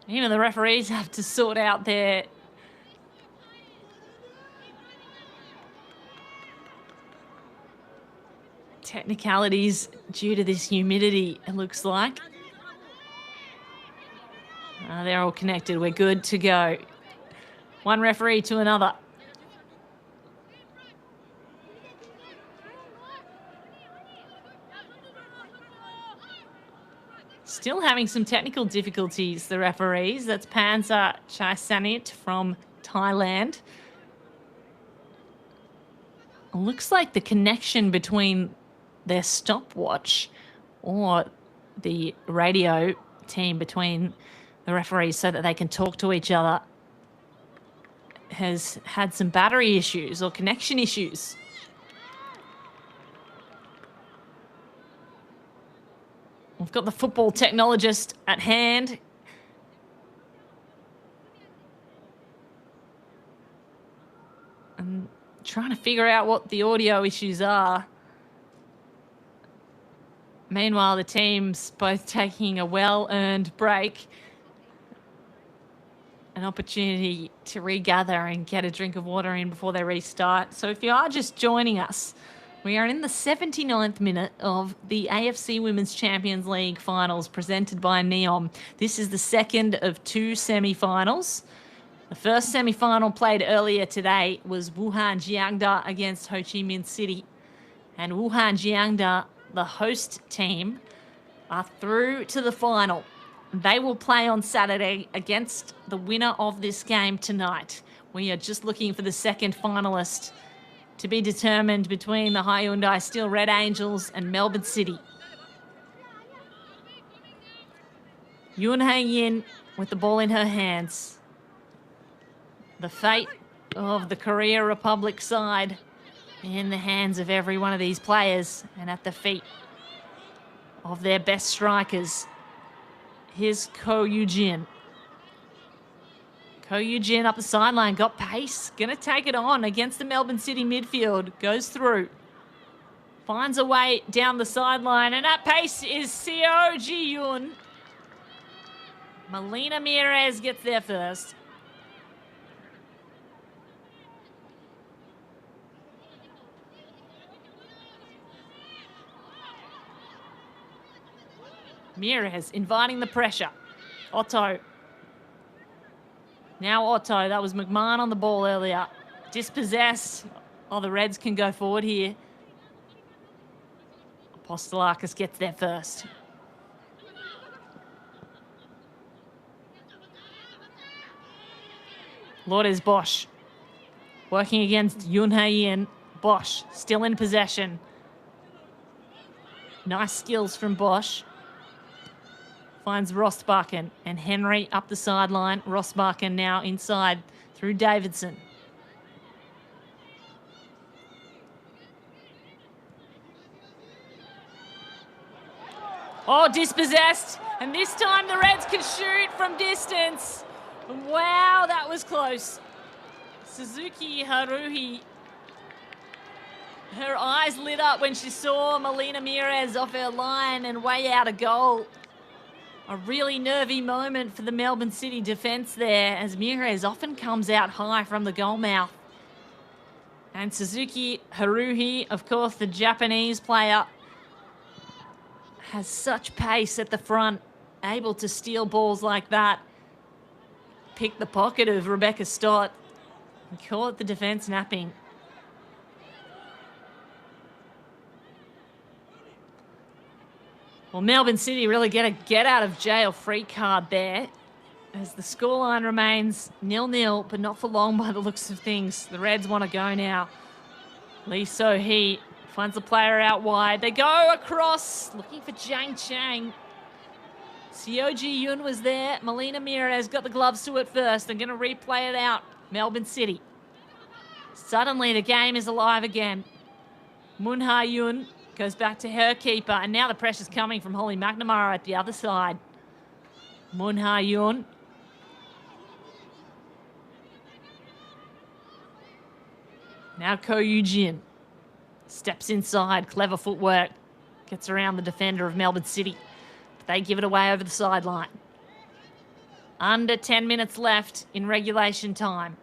Even the referees have to sort out their technicalities due to this humidity, it looks like. They're all connected. We're good to go. One referee to another. Still having some technical difficulties, the referees. That's Pansa Chaisanit from Thailand. Looks like the connection between their stopwatch or the radio team between the referees so that they can talk to each other has had some battery issues or connection issues. We've got the football technologist at hand. And trying to figure out what the audio issues are. Meanwhile, the team's both taking a well-earned break. An opportunity to regather and get a drink of water in before they restart. So if you are just joining us, we are in the 79th minute of the AFC Women's Champions League finals presented by Neom. This is the second of two semi-finals. The first semi-final played earlier today was Wuhan Jiangda against Ho Chi Minh City. And Wuhan Jiangda, the host team, are through to the final. They will play on Saturday against the winner of this game tonight. We are just looking for the second finalist to be determined between the Hyundai Steel Red Angels and Melbourne City. Yoon Hae-yin with the ball in her hands. The fate of the Korea Republic side in the hands of every one of these players and at the feet of their best strikers. Here's Ko Yoo-jin. Ko Yoo-jin up the sideline, got pace, gonna take it on against the Melbourne City midfield, goes through, finds a way down the sideline, and at pace is Seo Ji-yoon. Melina Mires gets there first. Mires inviting the pressure. Otto. Now Otto, that was McMahon on the ball earlier. Dispossessed. Oh, the Reds can go forward here. Apostolakis gets there first. Lourdes Bosch working against Yoon Hae-yin. Bosch still in possession. Nice skills from Bosch. Finds Rostbakken and Henry up the sideline. Rostbakken now inside through Davidson. Oh, dispossessed. And this time the Reds can shoot from distance. Wow, that was close. Suzuki Haruhi. Her eyes lit up when she saw Melina Mires off her line and way out of goal. A really nervy moment for the Melbourne City defence there, as Mires often comes out high from the goal mouth. And Suzuki Haruhi, of course, the Japanese player, has such pace at the front, able to steal balls like that, pick the pocket of Rebecca Stott, and caught the defence napping. Well, Melbourne City really get a get-out-of-jail-free card there, as the scoreline remains 0-0, but not for long by the looks of things. The Reds want to go now. Lee So-hee finds the player out wide. They go across, looking for Jiang Chang. Seoji Yun was there. Melina Mires got the gloves to it first. They're going to replay it out. Melbourne City. Suddenly, the game is alive again. Moon Ha-yun goes back to her keeper, and now the pressure's coming from Holly McNamara at the other side. Moon Ha-yun. Now Ko Yoo-jin steps inside. Clever footwork. Gets around the defender of Melbourne City. But they give it away over the sideline. Under 10 minutes left in regulation time.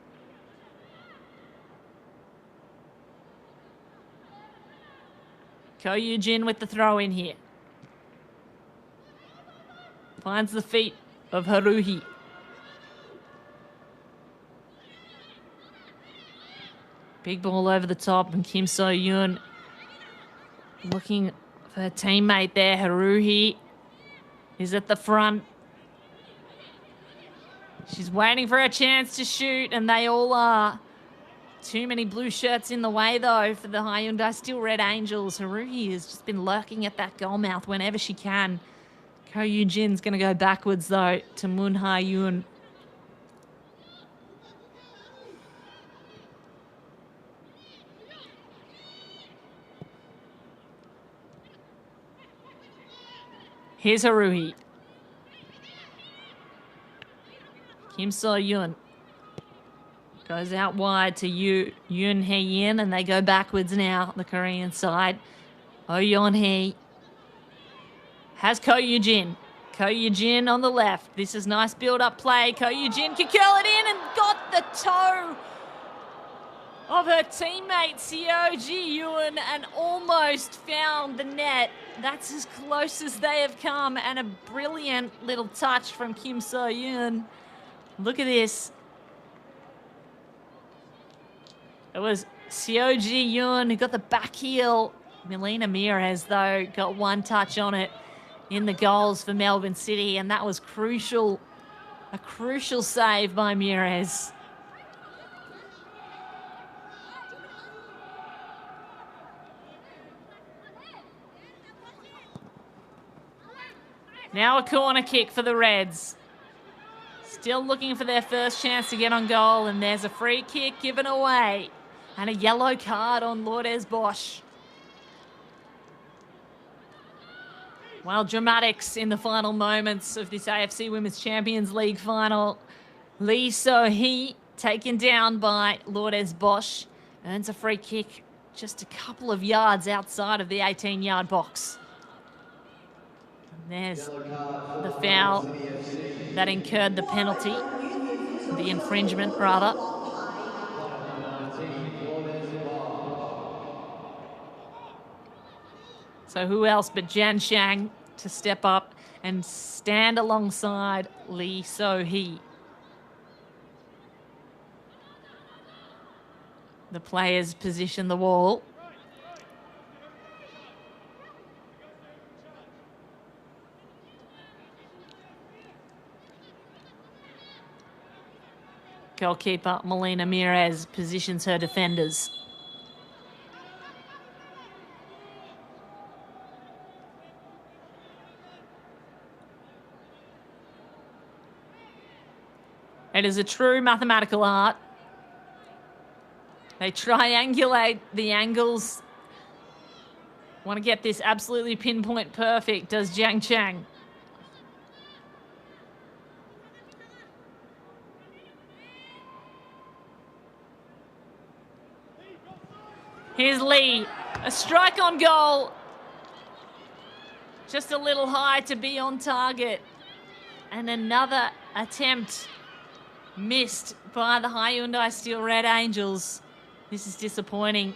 Ko Yoo-jin with the throw in here. Finds the feet of Haruhi. Big ball over the top, and Kim So-yoon looking for her teammate there. Haruhi is at the front. She's waiting for a chance to shoot, and they all are. Too many blue shirts in the way, though, for the Hyundai Steel Red Angels. Haruhi has just been lurking at that goal mouth whenever she can. Ko Yoo-jin's going to go backwards, though, to Moon Ha-yoon. Here's Haruhi. Kim So-yoon goes out wide to Yoon Hye-in, and they go backwards now, the Korean side. Oh Yeon-hee has Ko Yoo-jin. Ko Yoo-jin on the left. This is nice build-up play. Ko Yoo-jin can curl it in and got the toe of her teammate Seo Ji-yoon and almost found the net. That's as close as they have come, and a brilliant little touch from Kim So-yoon. Look at this. It was Seo Ji-yoon who got the back heel. Melina Mires, though, got one touch on it in the goals for Melbourne City, and that was crucial. A crucial save by Mires. Now a corner kick for the Reds. Still looking for their first chance to get on goal, and there's a free kick given away. And a yellow card on Lourdes Bosch. Well, dramatics in the final moments of this AFC Women's Champions League final. Lee So-hee, taken down by Lourdes Bosch, earns a free kick just a couple of yards outside of the 18-yard box. And there's the foul that incurred the penalty, the infringement rather. So who else but Jiang Chang to step up and stand alongside Lee So-hee. The players position the wall. Goalkeeper Melina Mires positions her defenders. It is a true mathematical art. They triangulate the angles. Want to get this absolutely pinpoint perfect, does Jiang Chang. Here's Lee, a strike on goal. Just a little high to be on target. And another attempt missed by the Hyundai Steel Red Angels. This is disappointing.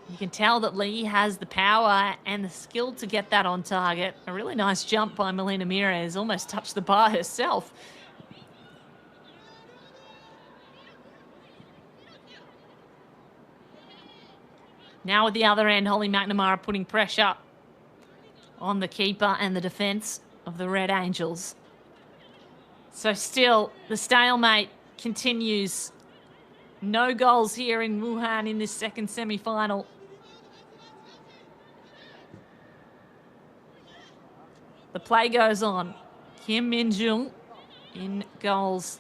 You can tell that Lee has the power and the skill to get that on target. A really nice jump by Melina Mires, almost touched the bar herself. Now at the other end, Holly McNamara putting pressure on the keeper and the defence of the Red Angels. So still, the stalemate continues. No goals here in Wuhan in this second semi-final. The play goes on. Kim Min-jung in goals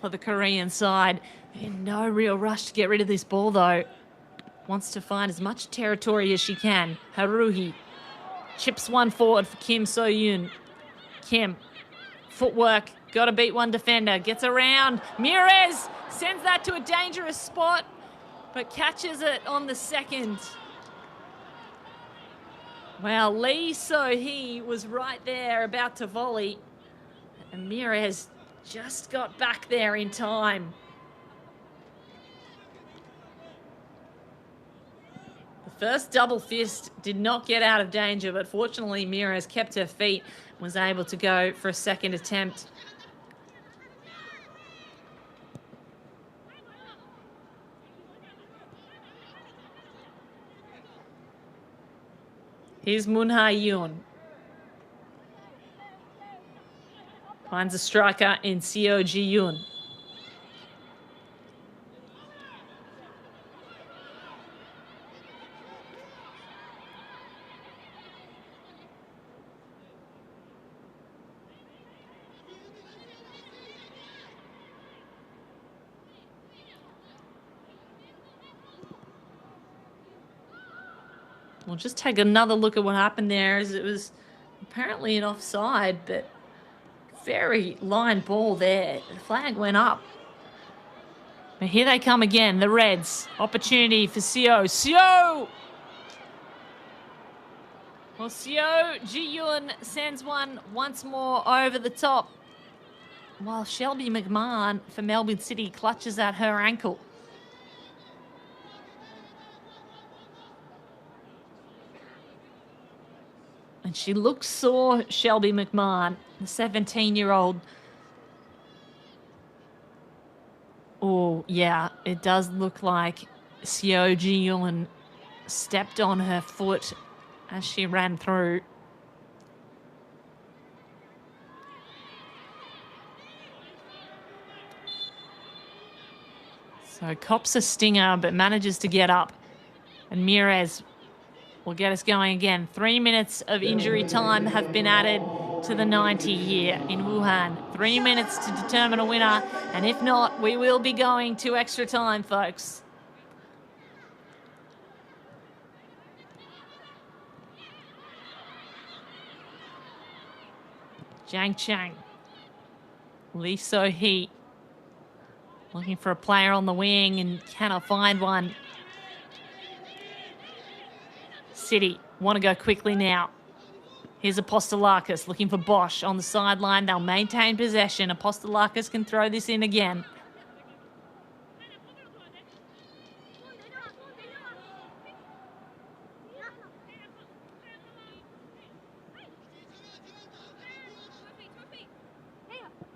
for the Korean side. In no real rush to get rid of this ball, though. Wants to find as much territory as she can. Haruhi chips one forward for Kim So-yoon. Kim, footwork, got to beat one defender. Gets around. Mires sends that to a dangerous spot, but catches it on the second. Well, Lee So-hee was right there about to volley, and Mires just got back there in time. The first double fist did not get out of danger, but fortunately Mires kept her feet and was able to go for a second attempt. Here's Moon Ha-yoon. Finds a striker in Seo Ji-yoon. We'll just take another look at what happened there, as it was apparently an offside, but very line ball there. The flag went up. But here they come again, the Reds. Opportunity for Seo. Seo! Well, Seo Ji-yoon sends one once more over the top, while Shelby McMahon for Melbourne City clutches at her ankle. And she looks sore, Shelby McMahon, the 17-year-old. Oh, yeah, it does look like Seo Ji-yoon stepped on her foot as she ran through. So cops a stinger, but manages to get up. And Mires will get us going again. 3 minutes of injury time have been added to the 90 here in Wuhan. 3 minutes to determine a winner, and if not, we will be going to extra time, folks. Jiang Chang. Lee So-hee looking for a player on the wing and cannot find one. City want to go quickly now. Here's Apostolakis looking for Bosch on the sideline. They'll maintain possession. Apostolakis can throw this in again.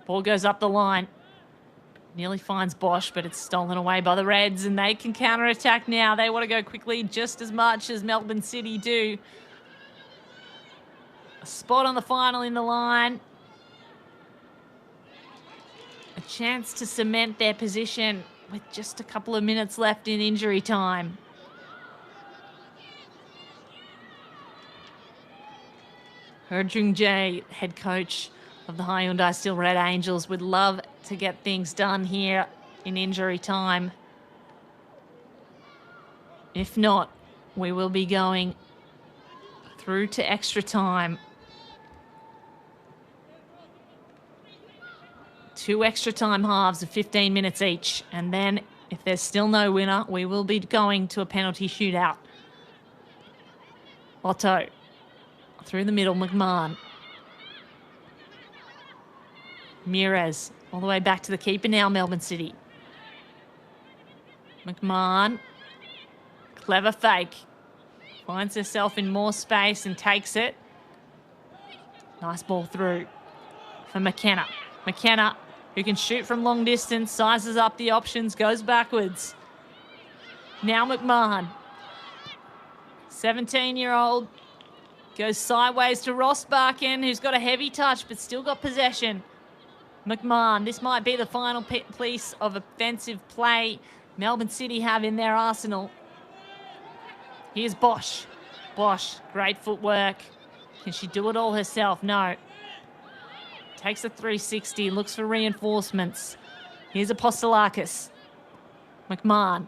Ball goes up the line. Nearly finds Bosch, but it's stolen away by the Reds, and they can counter-attack now. They want to go quickly just as much as Melbourne City do. A spot on the final in the line. A chance to cement their position with just a couple of minutes left in injury time. He Jung-jae, head coach of the Hyundai Steel Red Angels, would love to get things done here in injury time. If not, we will be going through to extra time. 2 extra time halves of 15 minutes each, and then if there's still no winner, we will be going to a penalty shootout. Otto through the middle, McMahon. Mires all the way back to the keeper now, Melbourne City. McMahon, clever fake. Finds herself in more space and takes it. Nice ball through for McKenna. McKenna, who can shoot from long distance, sizes up the options, goes backwards. Now McMahon. 17-year-old goes sideways to Rossbakken, who's got a heavy touch but still got possession. McMahon, this might be the final piece of offensive play Melbourne City have in their arsenal. Here's Bosch. Bosch, great footwork. Can she do it all herself? No. Takes a 360, looks for reinforcements. Here's Apostolakis. McMahon.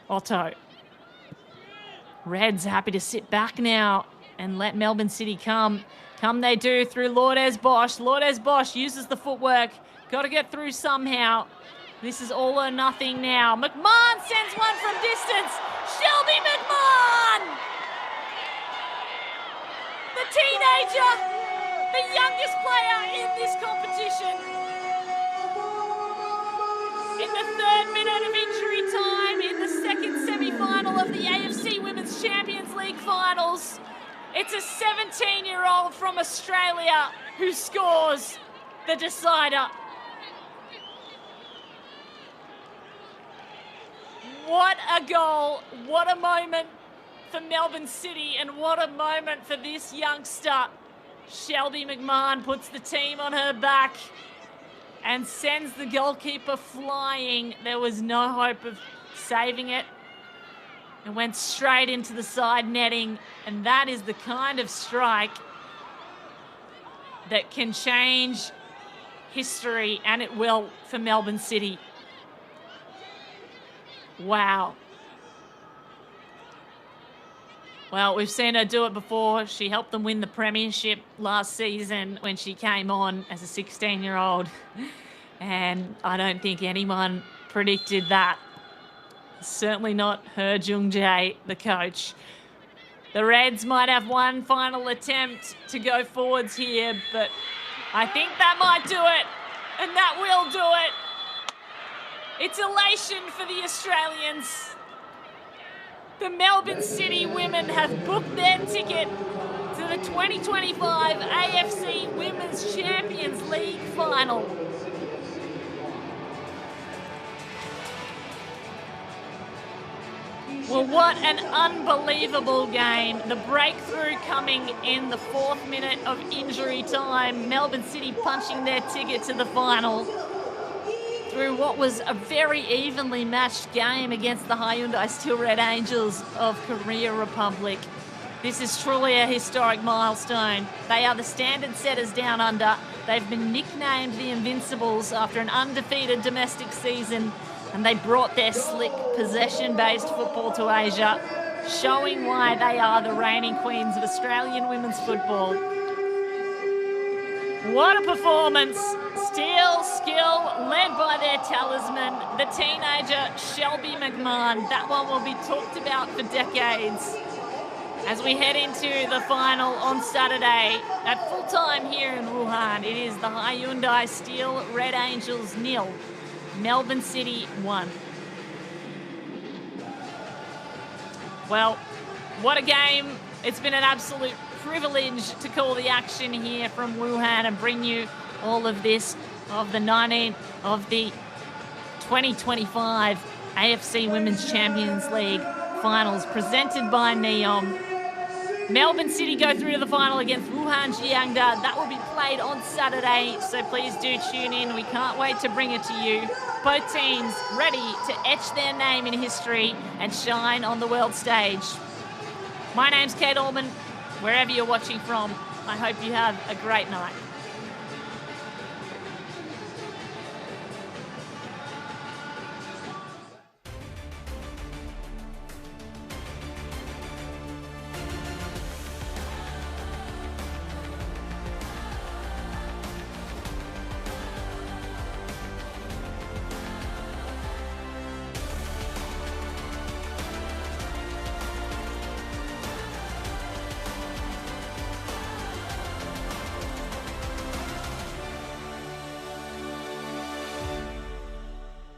Otto. Reds happy to sit back now and let Melbourne City come. Come they do through Lourdes Bosch. Lourdes Bosch uses the footwork. Got to get through somehow. This is all or nothing now. McMahon sends one from distance. Shelby McMahon! The teenager, the youngest player in this competition. In the 3rd minute of injury time, in the 2nd semi-final of the AFC Women's Champions League finals, it's a 17-year-old from Australia who scores the decider. What a goal, what a moment for Melbourne City, and what a moment for this youngster. Shelby McMahon puts the team on her back and sends the goalkeeper flying. There was no hope of saving it. It went straight into the side netting, and that is the kind of strike that can change history, and it will for Melbourne City. Wow. Well, we've seen her do it before. She helped them win the premiership last season when she came on as a 16-year-old. And I don't think anyone predicted that. Certainly not her Jung Jae, the coach. The Reds might have one final attempt to go forwards here, but I think that might do it. And that will do it. It's elation for the Australians. The Melbourne City women have booked their ticket to the 2025 AFC Women's Champions League final. Well, what an unbelievable game. The breakthrough coming in the 4th minute of injury time. Melbourne City punching their ticket to the final through what was a very evenly matched game against the Hyundai Steel Red Angels of Korea Republic. This is truly a historic milestone. They are the standard setters down under. They've been nicknamed the Invincibles after an undefeated domestic season, and they brought their slick, possession-based football to Asia, showing why they are the reigning queens of Australian women's football. What a performance. Steel, skill, led by their talisman, the teenager Shelby McMahon. That one will be talked about for decades as we head into the final on Saturday at full time here in Wuhan. It is the Hyundai Steel Red Angels 0, Melbourne City 1. Well, what a game. It's been an absolute privilege to call the action here from Wuhan and bring you all of this of the 2025 AFC Women's Champions League finals presented by Neom. Melbourne City go through to the final against Wuhan Jiangda. That will be played on Saturday, so please do tune in. We can't wait to bring it to you. Both teams ready to etch their name in history and shine on the world stage. My name's Kate Allman. Wherever you're watching from, I hope you have a great night.